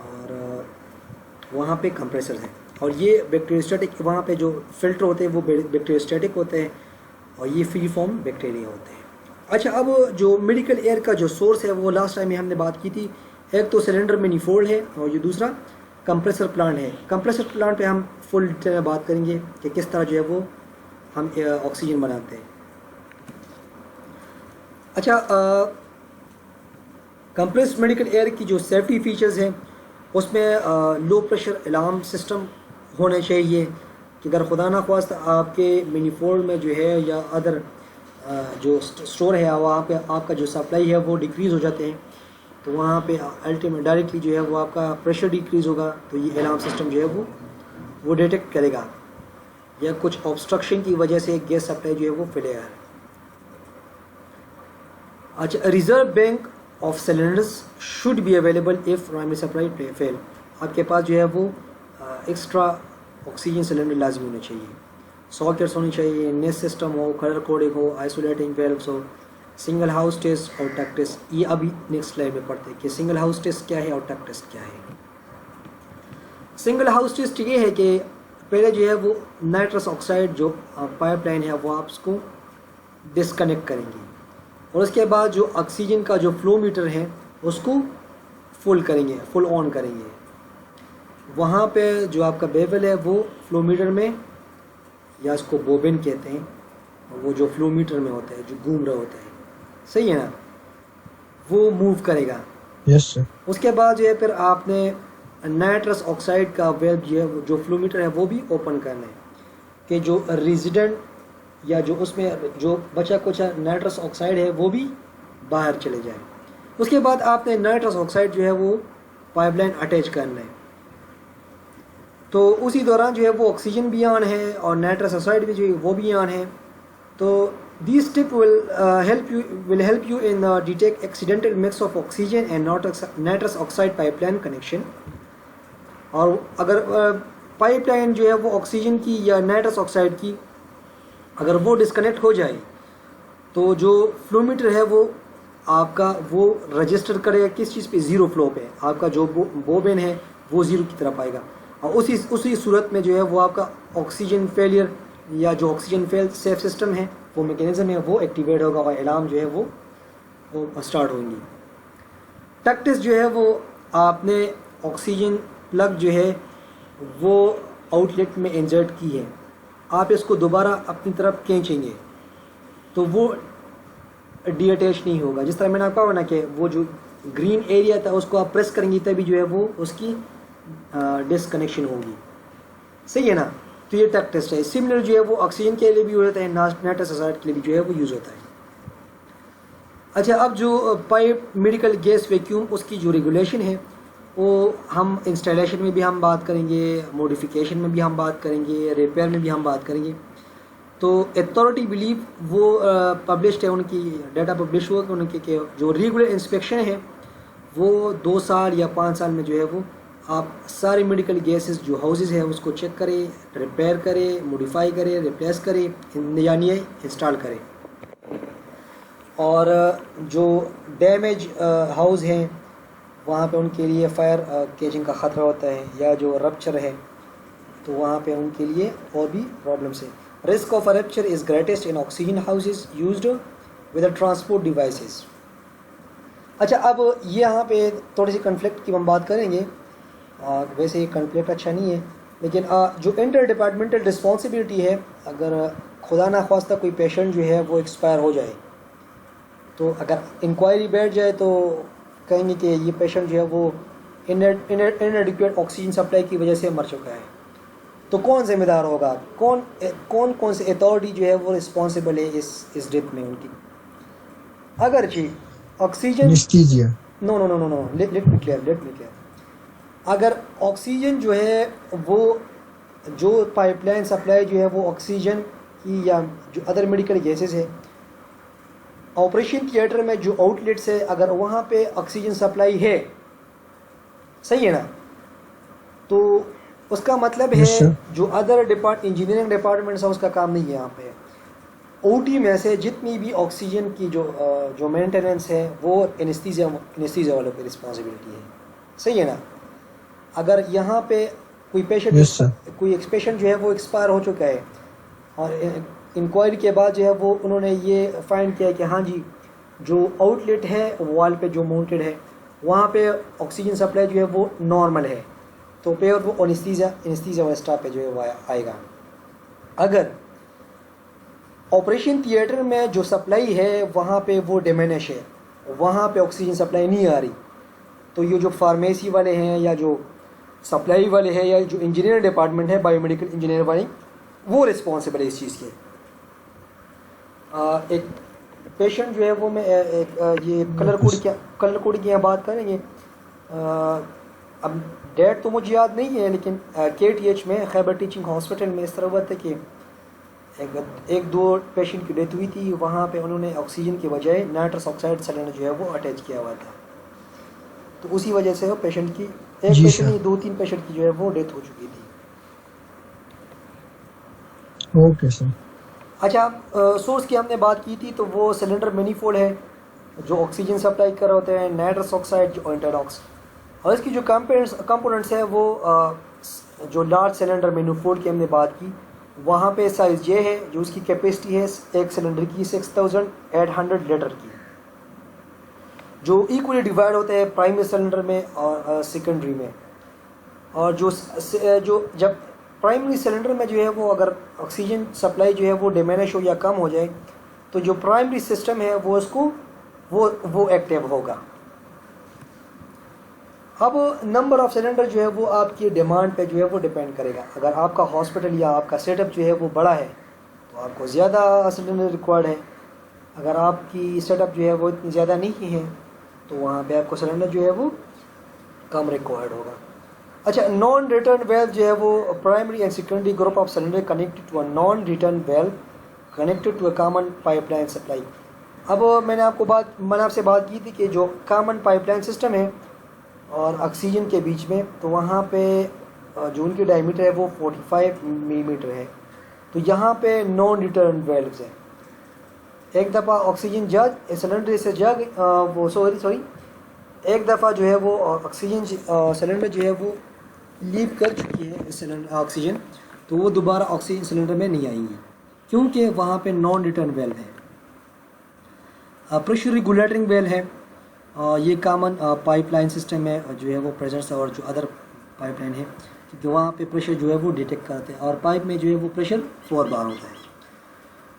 और वहाँ पे कंप्रेसर्स हैं। और ये बैक्टीरियोस्टैटिक, वहाँ पे जो फ़िल्टर होते हैं वो बैक्टीरियोस्टैटिक होते हैं और ये फ्री फॉर्म बैक्टीरिया होते हैं। अच्छा, अब जो मेडिकल एयर का जो सोर्स है वो लास्ट टाइम में हमने बात की थी, एक तो सिलेंडर मैनीफोल्ड है और ये दूसरा कंप्रेसर प्लांट है। कंप्रेसर प्लांट पे हम फुल डिटेल में बात करेंगे कि किस तरह जो है वो हम ऑक्सीजन बनाते हैं। अच्छा, कंप्रेस्ड मेडिकल एयर की जो सेफ्टी फीचर्स हैं उसमें लो प्रेशर अलार्म सिस्टम होने चाहिए कि अगर खुदा ना ख्वास्ता आपके मैनीफोल्ड में जो है या अदर जो स्टोर है वहाँ पे आपका जो सप्लाई है वो डिक्रीज़ हो जाते हैं, तो वहाँ पे अल्टीमेट डायरेक्टली जो है वो आपका प्रेशर डिक्रीज़ होगा, तो ये अलार्म सिस्टम जो है वो डिटेक्ट करेगा या कुछ ऑब्स्ट्रक्शन की वजह से गैस सप्लाई जो है वो फेलियर है। अच्छा, reserve bank of cylinders should be available if primary supply fail. आपके पास जो है वो एक्स्ट्रा ऑक्सीजन सिलेंडर लाजमी होने चाहिए, सॉकेट्स होनी चाहिए, नेस सिस्टम हो, कलर कोडिंग हो, आइसोलेटिंग वेल्व्स हो, सिंगल हाउस टेस्ट और टक टेस्ट। ये अभी नेक्स्ट स्लाइड में पढ़ते हैं कि सिंगल हाउस टेस्ट क्या है और टक टेस्ट क्या है। सिंगल हाउस टेस्ट ये है कि पहले जो है वो नाइट्रस ऑक्साइड जो पाइपलाइन है वो आप उसको डिस्कनेक्ट करेंगे और उसके बाद जो ऑक्सीजन का जो फ्लो मीटर है उसको फुल करेंगे, फुल ऑन करेंगे। वहाँ पे जो आपका बेवल है वो फ्लो मीटर में, या इसको बोबिन कहते हैं, वो जो फ्लो मीटर में होता है जो घूम रहा होता है, सही है ना, वो मूव करेगा। Yes sir. उसके बाद जो है फिर आपने नाइट्रस ऑक्साइड का वेल्व जो है जो फ्लो मीटर है वो भी ओपन करना है कि जो रेजिडेंट या जो उसमें जो बचा कुछ नाइट्रस ऑक्साइड है वो भी बाहर चले जाए। उसके बाद आपने नाइट्रस ऑक्साइड जो है वो पाइपलाइन अटैच करना है। तो उसी दौरान जो है वो ऑक्सीजन भी ऑन है और नाइट्रस ऑक्साइड भी जो है वो भी ऑन है। तो this step will help you in detect accidental mix of oxygen and nitrous oxide pipeline connection। और अगर पाइपलाइन जो है वो ऑक्सीजन की या नाइट्रस ऑक्साइड की अगर वो डिस्कनेक्ट हो जाए तो जो फ्लो मीटर है वो आपका वो रजिस्टर करेगा किस चीज़ पे, ज़ीरो फ्लो पे। आपका जो बोबिन है वो ज़ीरो की तरफ आएगा और उसी सूरत में जो है वो आपका ऑक्सीजन फेलियर या जो ऑक्सीजन फेल सेफ सिस्टम है वो मैकेनिज्म है वो एक्टिवेट होगा और अलार्म जो है वो स्टार्ट होंगी। टक टेस्ट जो है वो आपने ऑक्सीजन प्लग जो है वो आउटलेट में इंसर्ट की है, आप इसको दोबारा अपनी तरफ खींचेंगे तो वो डीअटैच नहीं होगा। जिस तरह मैंने आपको कहा ना कि वो जो ग्रीन एरिया था उसको आप प्रेस करेंगे तभी जो है वो उसकी डिसकनेक्शन होगी, सही है ना। तो ये टक टेस्ट है। सिमिलर जो है वो ऑक्सीजन के लिए भी यूज़ होता है, नाइट्रस ऑक्साइड के लिए भी जो है वो यूज़ होता है। अच्छा, अब जो पाइप मेडिकल गैस वैक्यूम उसकी जो रेगुलेशन है वो हम इंस्टॉलेशन में भी हम बात करेंगे, मॉडिफिकेशन में भी हम बात करेंगे, रिपेयर में भी हम बात करेंगे। तो अथॉरिटी बिलीव वो पब्लिश्ड है, उनकी डाटा पब्लिश हुआ कि उनके के जो रेगुलर इंस्पेक्शन है वो 2 साल या 5 साल में जो है वो आप सारे मेडिकल गैसेस जो हाउसेस हैं उसको चेक करें, रिपेयर करें, मॉडिफाई करें, रिप्लेस करें यानी इंस्टॉल करें। और जो डैमेज हाउस हैं वहाँ पे उनके लिए फायर केजिंग का ख़तरा होता है या जो रप्चर है तो वहाँ पे उनके लिए और भी प्रॉब्लम्स है। Risk of rupture is greatest in oxygen houses used with transport devices. अच्छा, अब ये यहाँ पे थोड़ी सी कन्फ्लिक्ट की हम बात करेंगे। वैसे ये कन्फ्लिक्ट अच्छा नहीं है, लेकिन जो इंटर डिपार्टमेंटल रिस्पॉन्सिबिलिटी है, अगर खुदा ना ख्वास्ता कोई पेशेंट जो है वो एक्सपायर हो जाए तो अगर इंक्वायरी बैठ जाए तो कहेंगे कि ये पेशेंट जो है वो इनएडिक्वेट ऑक्सीजन सप्लाई की वजह से मर चुका है, तो कौन जिम्मेदार होगा, कौन से अथॉरिटी जो है वो रिस्पॉन्सिबल है इस डेथ में उनकी। अगर जी oxygen no let me clear, अगर ऑक्सीजन जो है वो जो पाइपलाइन सप्लाई जो है वो ऑक्सीजन की या जो अदर मेडिकल गैसेस है, ऑपरेशन थिएटर में जो आउटलेट्स है अगर वहाँ पे ऑक्सीजन सप्लाई है, सही है ना, तो उसका मतलब है जो अदर इंजीनियरिंग डिपार्टमेंट्स है उसका काम नहीं है। यहाँ पे ओटी में से जितनी भी ऑक्सीजन की जो मेंटेनेंस है वो एनेस्थीसिया वालों की रिस्पॉन्सिबिलिटी है, सही है ना। अगर यहाँ पे कोई पेशेंट जो है वो एक्सपायर हो चुका है और इंक्वायरी के बाद जो है वो उन्होंने ये फाइंड किया कि हाँ जी जो आउटलेट है वॉल पे जो माउंटेड है वहाँ पे ऑक्सीजन सप्लाई जो है वो नॉर्मल है, तो पे वो एनेस्थीसिया वाला स्टाफ पे जो है वो आएगा। अगर ऑपरेशन थिएटर में जो सप्लाई है वहाँ पे वो डिमिनिश है, वहाँ पे ऑक्सीजन सप्लाई नहीं आ रही, तो ये जो फार्मेसी वाले हैं या जो सप्लाई वाले हैं या जो इंजीनियर डिपार्टमेंट है बायोमेडिकल इंजीनियर वाली वो रिस्पॉन्सिबल है इस चीज़ के। एक पेशेंट जो है वो मैं ये कलर कोड की यहाँ बात करेंगे। अब डेट तो मुझे याद नहीं है, लेकिन KTH में खैबर टीचिंग हॉस्पिटल में इस तरह हुआ था कि एक दो पेशेंट की डेथ हुई थी, वहाँ पे उन्होंने ऑक्सीजन की बजाय नाइट्रस ऑक्साइड सिलेंडर जो है वो अटैच किया हुआ था, तो उसी वजह से वो पेशेंट की 2-3 पेशेंट की जो है वो डेथ हो चुकी थी। Okay sir. अच्छा, सोर्स की हमने बात की थी, तो वो सिलेंडर मैनीफोल्ड है जो ऑक्सीजन सप्लाई कर रहे होते हैं, नाइट्रस ऑक्साइड जो इंटरऑक्स, और इसकी जो कंपोनेंट्स है वो जो लार्ज सिलेंडर मैनीफोल्ड की हमने बात की, वहाँ पे साइज़ जे है जो उसकी कैपेसिटी है एक सिलेंडर की 6800 लीटर की, जो इक्वली डिवाइड होते हैं प्राइमरी सिलेंडर में और सेकेंडरी में। और जो जब प्राइमरी सिलेंडर में जो है वो अगर ऑक्सीजन सप्लाई जो है वो डिमिनिश हो या कम हो जाए, तो जो प्राइमरी सिस्टम है वो उसको वो एक्टिव होगा। अब नंबर ऑफ़ सिलेंडर जो है वो आपकी डिमांड पे जो है वो डिपेंड करेगा। अगर आपका हॉस्पिटल या आपका सेटअप जो है वो बड़ा है तो आपको ज़्यादा सिलेंडर रिक्वायर्ड है। अगर आपकी सेटअप जो है वो इतनी ज़्यादा नहीं है तो वहाँ पे आपको सिलेंडर जो है वो कम रिक्वायर्ड होगा। अच्छा, नॉन रिटर्न वेल्व जो है वो primary and secondary group of cylinder connected to a non return valve connected to a common pipeline supply. अब मैंने आपसे बात की थी कि जो कॉमन पाइपलाइन सिस्टम है और ऑक्सीजन के बीच में, तो वहाँ पे जो उनकी डायमीटर है वो 45 मिलीमीटर है। तो यहाँ पे नॉन रिटर्न वेल्व्स हैं। एक दफ़ा ऑक्सीजन सिलेंडर से एक दफ़ा जो है वो ऑक्सीजन सिलेंडर जो है वो लीव कर चुकी है सिलेंडर ऑक्सीजन, तो वो दोबारा ऑक्सीजन सिलेंडर में नहीं आएंगी क्योंकि वहाँ पे नॉन रिटर्न वेल्व है। प्रेशर रेगुलेटरिंग वेल्व है, ये कॉमन पाइपलाइन सिस्टम है जो है वो प्रेशर्स और जो अदर पाइपलाइन है, क्योंकि वहाँ पे प्रेशर जो है वो डिटेक्ट करते हैं और पाइप में जो है वो प्रेशर 4 बार होता है।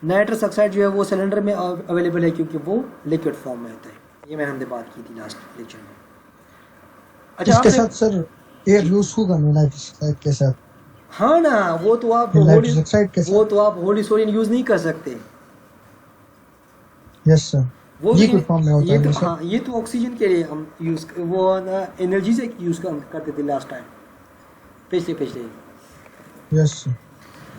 नाइट्रस ऑक्साइड जो है वो सिलेंडर में अवेलेबल है क्योंकि वो लिक्विड फॉर्म में होता है। ये मैंने हमने बात की थी लास्ट लेक्चर में। अच्छा, इसके साथ सर एयर यूज होगा नाइट्रस ऑक्साइड के साथ? हाँ ना, वो तो आप होली सोलिन यूज़ नहीं कर सकते। यस सर, वो लिक्विड फॉर्म में होता है। हाँ, ये तो ऑक्सीजन के लिए हम यूज़ वो एनर्जी से यूज़ करते थे लास्ट टाइम, पिछले। Yes sir.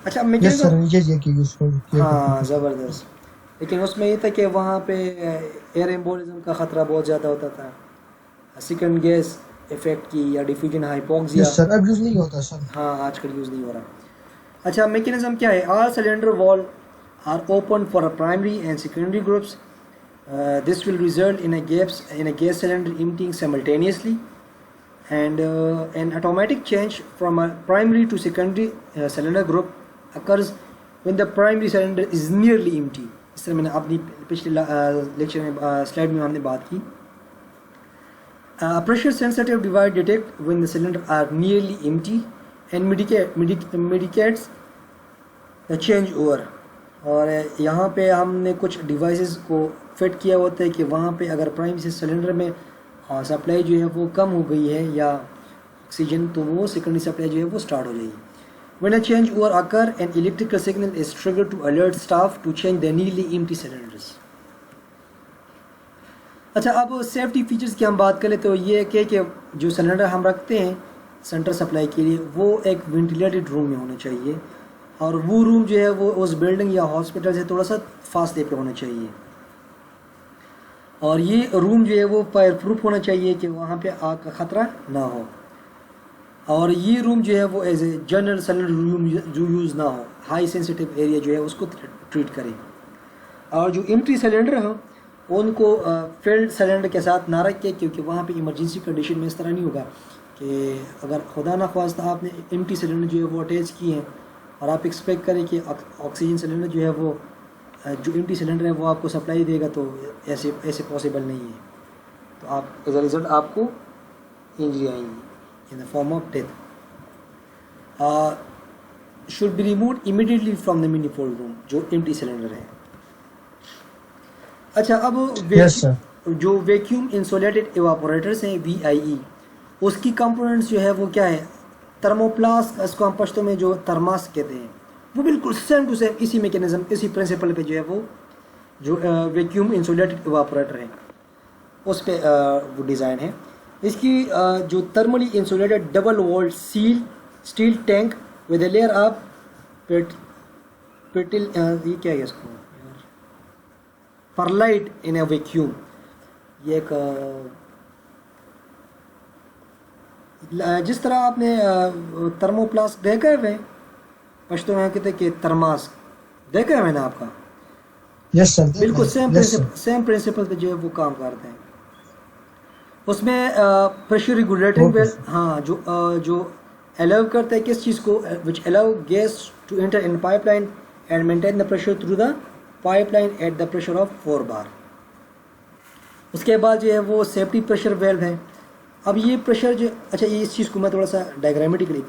अच्छा, यस सर, ये कि यूज किया। हाँ, ज़बरदस्त। लेकिन उसमें ये था कि वहाँ पे एयर एम्बोलिज्म का ख़तरा बहुत ज़्यादा होता था, सेकंड गैस इफेक्ट की या डिफ्यूजन हाइपोक्सिया। यस सर, अब यूज़ नहीं होता सर। हाँ, आजकल यूज़ नहीं हो रहा। अच्छा, मैकेनिज्म क्या है? All cylinder valve are open for primary and secondary groups. This will result in a gas cylinder emptying simultaneously, and an automatic change from a primary to secondary cylinder group occurs when the primary cylinder is nearly empty. इस तरह मैंने अपनी पिछले lecture में slide में हमने बात की। Pressure sensitive device detect when the cylinders are nearly empty and medicates the changeover। और यहाँ पे हमने कुछ डिवाइसेस को फिट किया होता है कि वहाँ पे अगर प्राइमरी से सिलेंडर में सप्लाई जो है वो कम हो गई है या ऑक्सीजन, तो वो सेकेंडरी सप्लाई जो है वो स्टार्ट हो जाएगी। When a change over occur an electrical signal is triggered to alert staff to change the नीली एम्प्टी सिलेंडर्स। अच्छा, अब सेफ्टी फीचर्स की हम बात करें तो ये कि जो सिलेंडर हम रखते हैं सेंट्रल सप्लाई के लिए वो एक वेंटिलेटेड रूम में होना चाहिए, और वो रूम जो है वो उस बिल्डिंग या हॉस्पिटल से थोड़ा सा फासले पे होना चाहिए, और ये रूम जो है वो फायर प्रूफ होना चाहिए कि वहाँ पे आग का ख़तरा ना हो, और ये रूम जो है वो as a general cylinder room जो यूज़ ना हो, हाई सेंसिटिव एरिया जो है उसको ट्रीट करें। और जो एम्प्टी सिलेंडर हो उनको फिल्ड सिलेंडर के साथ ना रखें, क्योंकि वहाँ पे इमरजेंसी कंडीशन में इस तरह नहीं होगा कि अगर खुदा ना ख्वास्ता आपने एम्प्टी सिलेंडर जो है वो अटैच किए हैं और आप एक्सपेक्ट करें कि ऑक्सीजन सिलेंडर जो है वो जो एम्प्टी सिलेंडर है वो आपको सप्लाई देगा, तो ऐसे पॉसिबल नहीं है। तो आप एज अ रिज़ल्ट आपको इंजरी आएंगी in the form of death. Should be removed immediately from the manifold room जो एम्प्टी सिलेंडर है। अच्छा, अब जो वैक्यूम इंसुलेटेड इवापोरेटर्स हैं VIE, उसकी कंपोनेंट्स जो है वो क्या है? थर्मोप्लास्ट, इसको हम पश्तो में जो थर्मास कहते हैं, वो बिल्कुल सेम टू सेम इसी मैकेनिज्म, इसी प्रिंसिपल पे जो है वो जो वैक्यूम इंसुलेटेड इवापोरेटर है उस पे वो डिज़ाइन है। इसकी जो thermally insulated double walled steel tank with a layer of पेटिल, ये क्या है इसको, परलाइट इन ए वैक्यूम, ये एक जिस तरह आपने थर्मोप्लास्ट देखा है पश्तो में कहते हैं कि थर्मास, देखा है मैंने आपका, यस सर, देखा बिल्कुल है। Yes sir. सेम प्रिंसिपल पे जो है वो काम करते हैं। उसमें pressure regulating okay well, sir. हाँ, जो अलाउ करता है किस चीज़ को, which allow gas to enter in pipeline and maintain the pressure through the pipeline at the pressure of 4 bar. उसके बाद जो है वो सेफ्टी प्रेशर वेल्व है। अब ये प्रेशर जो, अच्छा, ये इस चीज़ को मैं थोड़ा सा डायग्रामेटिकली,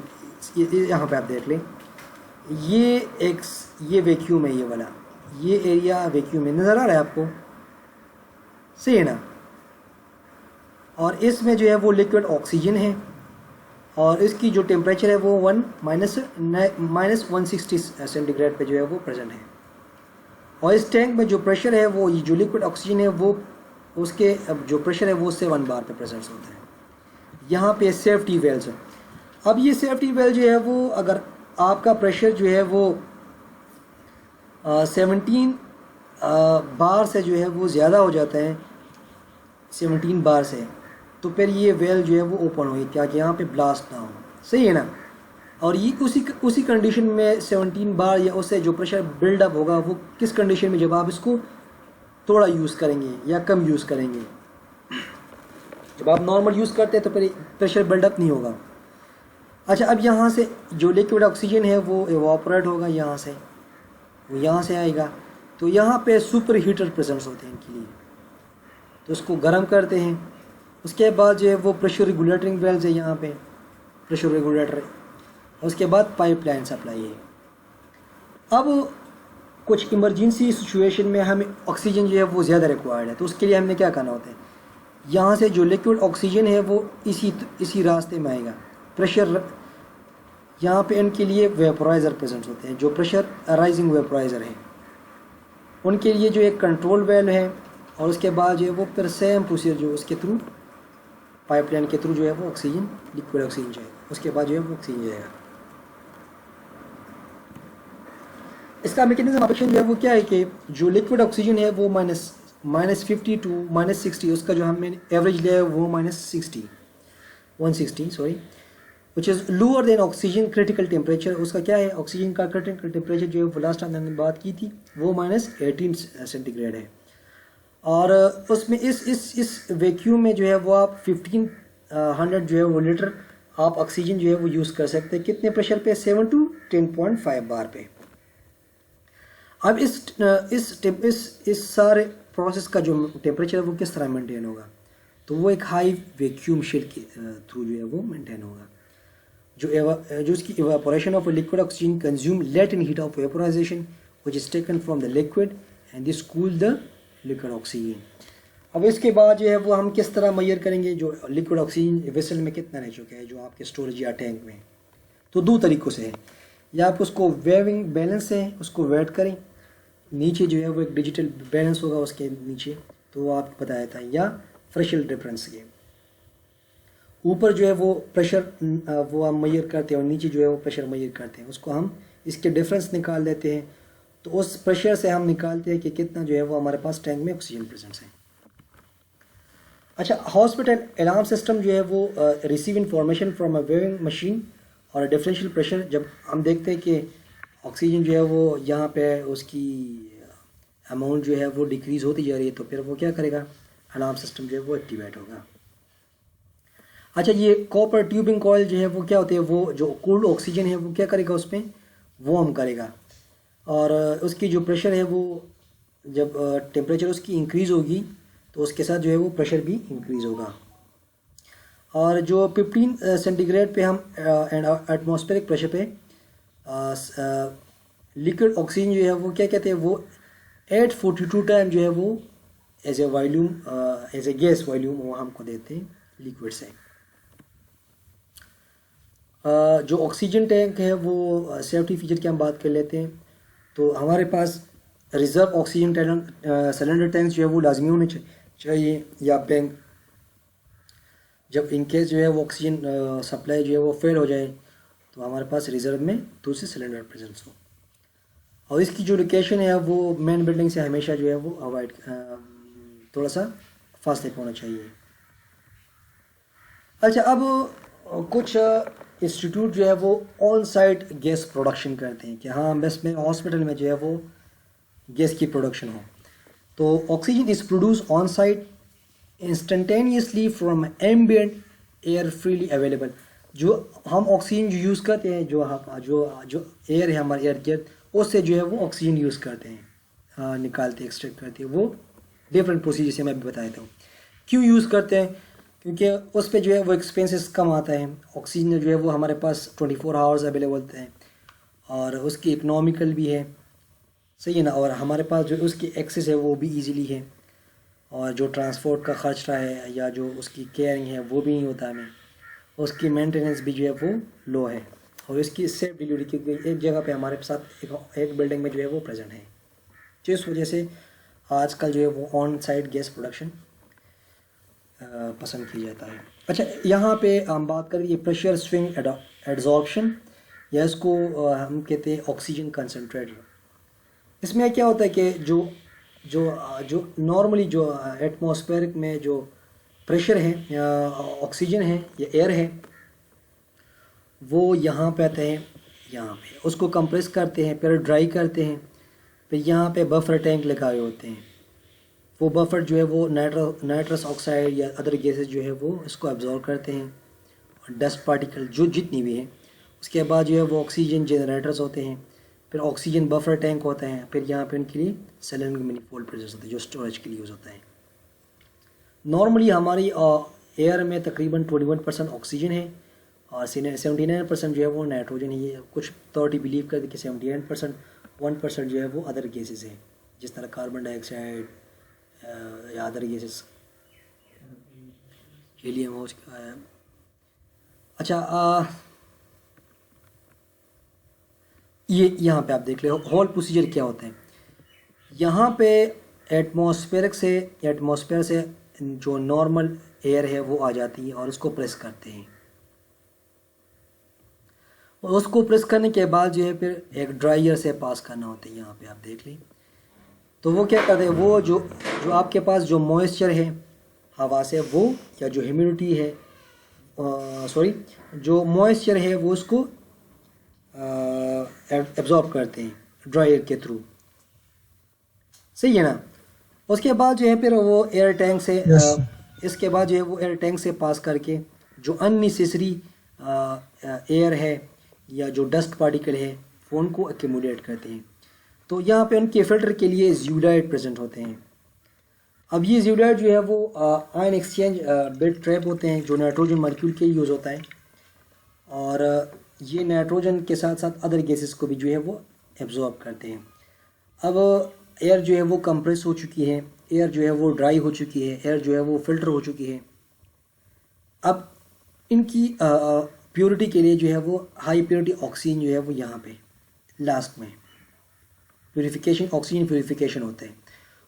यहाँ पे आप देख लें, ये एक, ये वैक्यूम है, ये वाला, ये एरिया वैक्यूम है, नज़र आ रहा है आपको, सही है ना। और इसमें जो है वो लिक्विड ऑक्सीजन है, और इसकी जो टेम्परेचर है वो -160 सेंटीग्रेड पे जो है वो प्रेजेंट है। और इस टैंक में जो प्रेशर है वो, ये जो लिक्विड ऑक्सीजन है वो, उसके जो प्रेशर है वो 7 बार पे प्रेजेंट होता है। यहाँ पे सेफ्टी वेल्स है। अब ये सेफ्टी वेल जो है वो, अगर आपका प्रेशर जो है वो 17 बार से जो है वो ज़्यादा हो जाता है, 17 बार से, तो फिर ये वेल जो है वो ओपन होगी, क्या कि यहाँ पे ब्लास्ट ना हो, सही है ना। और ये उसी कंडीशन में 17 बार या उससे जो प्रेशर बिल्डअप होगा वो किस कंडीशन में, जब आप इसको थोड़ा यूज़ करेंगे या कम यूज़ करेंगे। जब आप नॉर्मल यूज़ करते हैं तो फिर प्रेशर बिल्डअप नहीं होगा। अच्छा, अब यहाँ से जो लिक्विड ऑक्सीजन है वो एवापोरेट होगा, यहाँ से वो यहाँ से आएगा, तो यहाँ पे सुपर हीटर प्रेजेंट्स होते हैं इनके लिए, तो उसको गर्म करते हैं। उसके बाद जो है वो प्रेशर रेगुलेटरिंग वेल्व्स है, यहाँ पे प्रेशर रेगुलेटर, उसके बाद पाइपलाइन सप्लाई है। अब कुछ इमरजेंसी सिचुएशन में हमें ऑक्सीजन जो है वो ज़्यादा रिक्वायर्ड है, तो उसके लिए हमने क्या करना होता है, यहाँ से जो लिक्विड ऑक्सीजन है वो इसी रास्ते में आएगा। प्रेशर यहाँ पे इनके लिए वेपोराइज़र प्रेजेंट होते हैं, जो प्रेशर राइजिंग वेपोराइज़र है, उनके लिए जो एक कंट्रोल वेल्व है। और उसके बाद जो है वो फिर सेम प्रोसीजर जो उसके थ्रू, पाइपलाइन के थ्रू जो है वो ऑक्सीजन, लिक्विड ऑक्सीजन जाएगा, उसके बाद जो है वो ऑक्सीजन जाएगा। इसका मैकेनिज्म ऑपरेशन जो है वो क्या है कि जो लिक्विड ऑक्सीजन है वो -50 टू -60, उसका जो हमने एवरेज लिया है वो -160 sorry, which is lower than oxygen critical temperature. उसका क्या है, ऑक्सीजन का क्रिटिकल टेम्परेचर जो है वो लास्ट टाइम हमने बात की थी वो -18 सेंटीग्रेड है। और उसमें इस वैक्यूम में जो है वो आप 1500 जो है वो लीटर आप ऑक्सीजन जो है वो यूज़ कर सकते हैं, कितने प्रेशर पे, 7 टू 10.5 बार पे। अब इस सारे प्रोसेस का जो टेम्परेचर है वो किस तरह मेंटेन होगा, तो वो एक हाई वैक्यूम शेल के थ्रू जो है वो मेंटेन होगा। जो इसकी evaporation of a liquid oxygen consume latent heat of vaporization which is taken from the liquid and this cool the liquid oxygen। अब इसके बाद जो है वो हम किस तरह मेजर करेंगे जो लिक्विड ऑक्सीजन वेसल में कितना रह चुका है जो आपके स्टोरेज या टैंक में, तो दो तरीक़ों से है, या आप उसको वेविंग बैलेंस से उसको वेट करें, नीचे जो है वो एक डिजिटल बैलेंस होगा उसके नीचे, तो वो आपको बताया था, या फ्रेशल डिफरेंस के ऊपर जो है वो प्रेशर वो हम मेजर करते हैं और नीचे जो है वो प्रेशर मेजर करते हैं, उसको हम इसके डिफरेंस निकाल देते हैं, तो उस प्रेशर से हम निकालते हैं कि कितना जो है वो हमारे पास टैंक में ऑक्सीजन प्रेजेंट है। अच्छा, हॉस्पिटल अलार्म सिस्टम जो है वो receive information from a waving machine और डिफरेंशियल प्रेशर। जब हम देखते हैं कि ऑक्सीजन जो है वो यहाँ पे उसकी अमाउंट जो है वो डिक्रीज़ होती जा रही है, तो फिर वो क्या करेगा, अलार्म सिस्टम जो है वो एक्टिवेट होगा। अच्छा, ये कॉपर ट्यूबिंग कॉइल जो है वो क्या होती है, वो जो कोल्ड ऑक्सीजन है वो क्या करेगा, उसमें वार्म करेगा, और उसकी जो प्रेशर है वो जब टेम्परेचर उसकी इंक्रीज़ होगी तो उसके साथ जो है वो प्रेशर भी इंक्रीज़ होगा। और जो 15 सेंटीग्रेड पे हम एटमॉस्फेरिक प्रेशर पे लिक्विड ऑक्सीजन जो है वो क्या कहते हैं, वो 842 टाइम जो है वो as a volume, as a gas volume वो हमको देते हैं लिक्विड से। जो ऑक्सीजन टैंक है वो सेफ्टी फीचर की हम बात कर लेते हैं, तो हमारे पास रिज़र्व ऑक्सीजन सिलेंडर टैंक जो है वो लाजमी होने चाहिए, या टैंक जब इनकेस जो है वो ऑक्सीजन सप्लाई जो है वो फेल हो जाए तो हमारे पास रिज़र्व में दूसरे सिलेंडर प्रेजेंस हो। और इसकी जो लोकेशन है वो मेन बिल्डिंग से हमेशा जो है वो अवॉइड, थोड़ा सा फासले पे होना चाहिए। अच्छा, अब कुछ इंस्टीट्यूट जो है वो ऑन साइट गैस प्रोडक्शन करते हैं कि हाँ बस में हॉस्पिटल में जो है वो गैस की प्रोडक्शन हो। तो oxygen is produce on site instantaneously from ambient air freely available. जो हम ऑक्सीजन जो यूज़ करते हैं, जो एयर है हमारे एयर के, उससे जो है वो ऑक्सीजन यूज़ करते हैं, निकालते हैं, एक्सट्रैक्ट करते हैं। वो डिफरेंट प्रोसीजर से मैं अभी बता देता हूँ क्यों यूज़ करते हैं। क्योंकि उस पर जो है वो एक्सपेंसेस कम आता है। ऑक्सीजन जो है वो हमारे पास 24 आवर्स अवेलेबल होते हैं और उसकी इकनॉमिकल भी है, सही है ना। और हमारे पास जो उसकी एक्सेस है वो भी इजीली है, और जो ट्रांसपोर्ट का खर्चा है या जो उसकी केयरिंग है वो भी नहीं होता हमें। उसकी मेंटेनेंस भी जो है वो लो है, और इसकी सेफ डिलीवरी क्योंकि एक जगह पे हमारे साथ एक बिल्डिंग में जो है वो प्रेजेंट है। तो इस वजह से आजकल जो है वो ऑन साइट गैस प्रोडक्शन पसंद किया जाता है। अच्छा, यहाँ पे हम बात करें ये प्रेशर स्विंग एड्जॉर्प्शन, या इसको हम कहते हैं ऑक्सीजन कंसनट्रेटर। इसमें क्या होता है कि जो जो जो नॉर्मली जो एटमॉस्फेरिक में जो प्रेशर है या ऑक्सीजन है या एयर है, वो यहाँ पे आते हैं, यहाँ पे उसको कंप्रेस करते हैं, फिर ड्राई करते हैं, फिर यहाँ पे बफर टैंक लगाए होते हैं। वो बफर जो है वो नाइट्रस ऑक्साइड या अदर गैसेस जो है वो इसको एब्जॉर्ब करते हैं, और डस्ट पार्टिकल जो जितनी भी है। उसके बाद जो है वो ऑक्सीजन जनरेटर्स होते हैं, फिर ऑक्सीजन बफर टैंक होता है, फिर यहाँ पे उनके लिए सिलेंडर मैनिफोल्ड प्रेजेंस होते हैं जो स्टोरेज के लिए यूज़ होता है। नॉर्मली हमारी एयर में तकरीबन 21% ऑक्सीजन है और 79% जो है वो नाइट्रोजन है। ये कुछ अथॉरिटी बिलीव करते कि 79%, 1% जो है वो अदर गैसेस है, जिस तरह कार्बन डाइऑक्साइड या अदर गैसेस, हीलियम हो चुका है। अच्छा, ये यहाँ पे आप देख ले होल प्रोसीजर क्या होता है। यहाँ पे एटमॉस्फेयर से जो नॉर्मल एयर है वो आ जाती है और उसको प्रेस करते हैं, और उसको प्रेस करने के बाद जो है फिर एक ड्रायर से पास करना होता है। यहाँ पे आप देख लें तो वो क्या करते हैं, वो जो जो आपके पास जो मॉइस्चर है हवा से, वो या जो ह्यूमिडिटी है जो मॉइस्चर है वो उसको एब्जॉर्ब करते हैं ड्रायर के थ्रू, सही है ना। उसके बाद जो है फिर वो एयर टैंक से इसके बाद जो है वो एयर टैंक से पास करके जो अननेसेसरी एयर है या जो डस्ट पार्टिकल है वो उनको एक्यूमुलेट करते हैं। तो यहाँ पे उनके फिल्टर के लिए ज़्यूडाइड प्रेजेंट होते हैं। अब ये ज़्यूडाइड जो है वो आयन एक्सचेंज बेड ट्रैप होते हैं जो नाइट्रोजन मॉलिक्यूल के यूज़ होता है, और ये नाइट्रोजन के साथ साथ अदर गैसेस को भी जो है वो एब्जॉर्ब करते हैं। अब एयर जो है वो कंप्रेस हो चुकी है, एयर जो है वो ड्राई हो चुकी है, एयर जो है वो फिल्टर हो चुकी है। अब इनकी प्योरिटी के लिए जो है वो हाई प्योरिटी ऑक्सीजन जो है वो यहाँ पे लास्ट में प्योरीफिकेशन, ऑक्सीजन प्योरीफिकेशन होते हैं।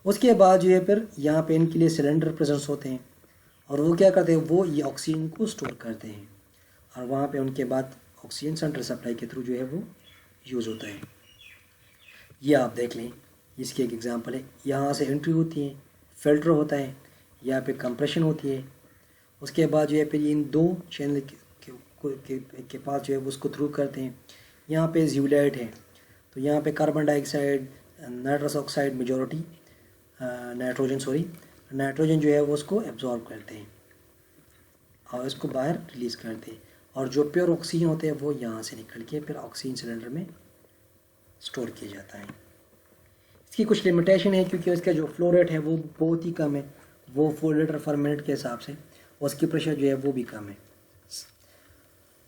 उसके बाद जो है फिर यहाँ पे इनके लिए सिलेंडर प्रेजेंस होते हैं, और वो क्या करते हैं, वो ये ऑक्सीजन को स्टोर करते हैं, और वहाँ पे उनके बाद ऑक्सीजन सेंट्रल सप्लाई के थ्रू जो है वो यूज़ होता है। ये आप देख लें, इसकी एक एग्जांपल है। यहाँ से एंट्री होती है, फिल्टर होता है, यहाँ पे कंप्रेशन होती है। उसके बाद जो है फिर इन दो चैनल के पास जो है वो उसको थ्रू करते हैं। यहाँ पे ज़्यूलाइट है, तो यहाँ पे carbon dioxide, nitrous oxide majority, nitrogen जो है वो उसको एब्जॉर्ब करते हैं और इसको बाहर रिलीज़ करते हैं, और जो प्योर ऑक्सीजन होते हैं वो यहाँ से निकल के फिर ऑक्सीजन सिलेंडर में स्टोर किया जाता है। इसकी कुछ लिमिटेशन है क्योंकि इसका जो फ्लो रेट है वो बहुत ही कम है, वो 4 लीटर पर मिनट के हिसाब से, उसकी प्रेशर जो है वो भी कम है।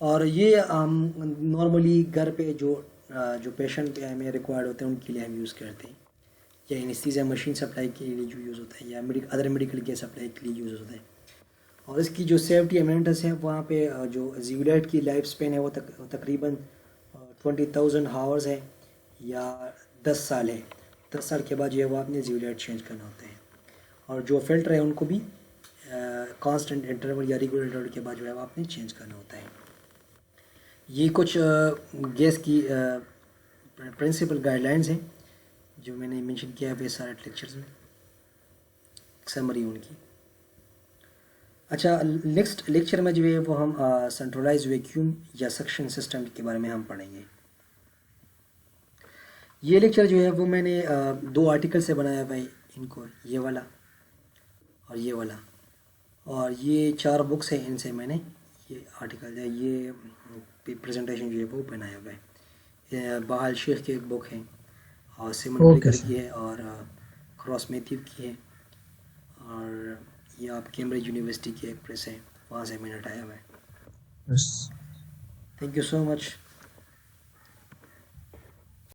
और ये हम नॉर्मली घर पे जो पेशेंट हमें रिक्वायर्ड होते हैं उनके लिए हम यूज़ करते हैं, या एनेस्थीसिया मशीन सप्लाई के लिए जो यूज़ होता है, या अदर मेडिकल केयर सप्लाई के लिए यूज़ होता है। और इसकी जो सेफ्टी अमेंडमेंट्स है वहाँ पे जो ज़्यूलाइट की लाइफ स्पेन है वो तकरीबन 20,000 हावर्स है या 10 साल है। 10 साल के बाद जो है वो आपने ज़्यूलाइट चेंज करना होता है, और जो फिल्टर है उनको भी कांस्टेंट इंटरवल या रेगुलर इंटरवल के बाद जो है वो आपने चेंज करना होता है। ये कुछ गैस की प्रिंसिपल गाइडलाइंस हैं जो मैंने मेंशन किया है सारे लेक्चर्स में, समरी उनकी। अच्छा, नेक्स्ट लेक्चर में जो है वो हम सेंट्रलाइज वैक्यूम या सक्शन सिस्टम के बारे में हम पढ़ेंगे। ये लेक्चर जो है वो मैंने दो आर्टिकल से बनाया भाई इनको, ये वाला और ये वाला, और ये चार बुक्स हैं, इनसे मैंने ये आर्टिकल है, ये प्रेजेंटेशन जो है वो बनाया हुआ है। ये बहाल शेख की एक बुक है, और सिमन ओके ब्रिगर की सर। है, और क्रॉस मैथ्यू की है, और ये आप कैम्ब्रिज यूनिवर्सिटी की एक प्रेस है, वहाँ से मैंने हटाया हुआ है। Yes. Thank you so much.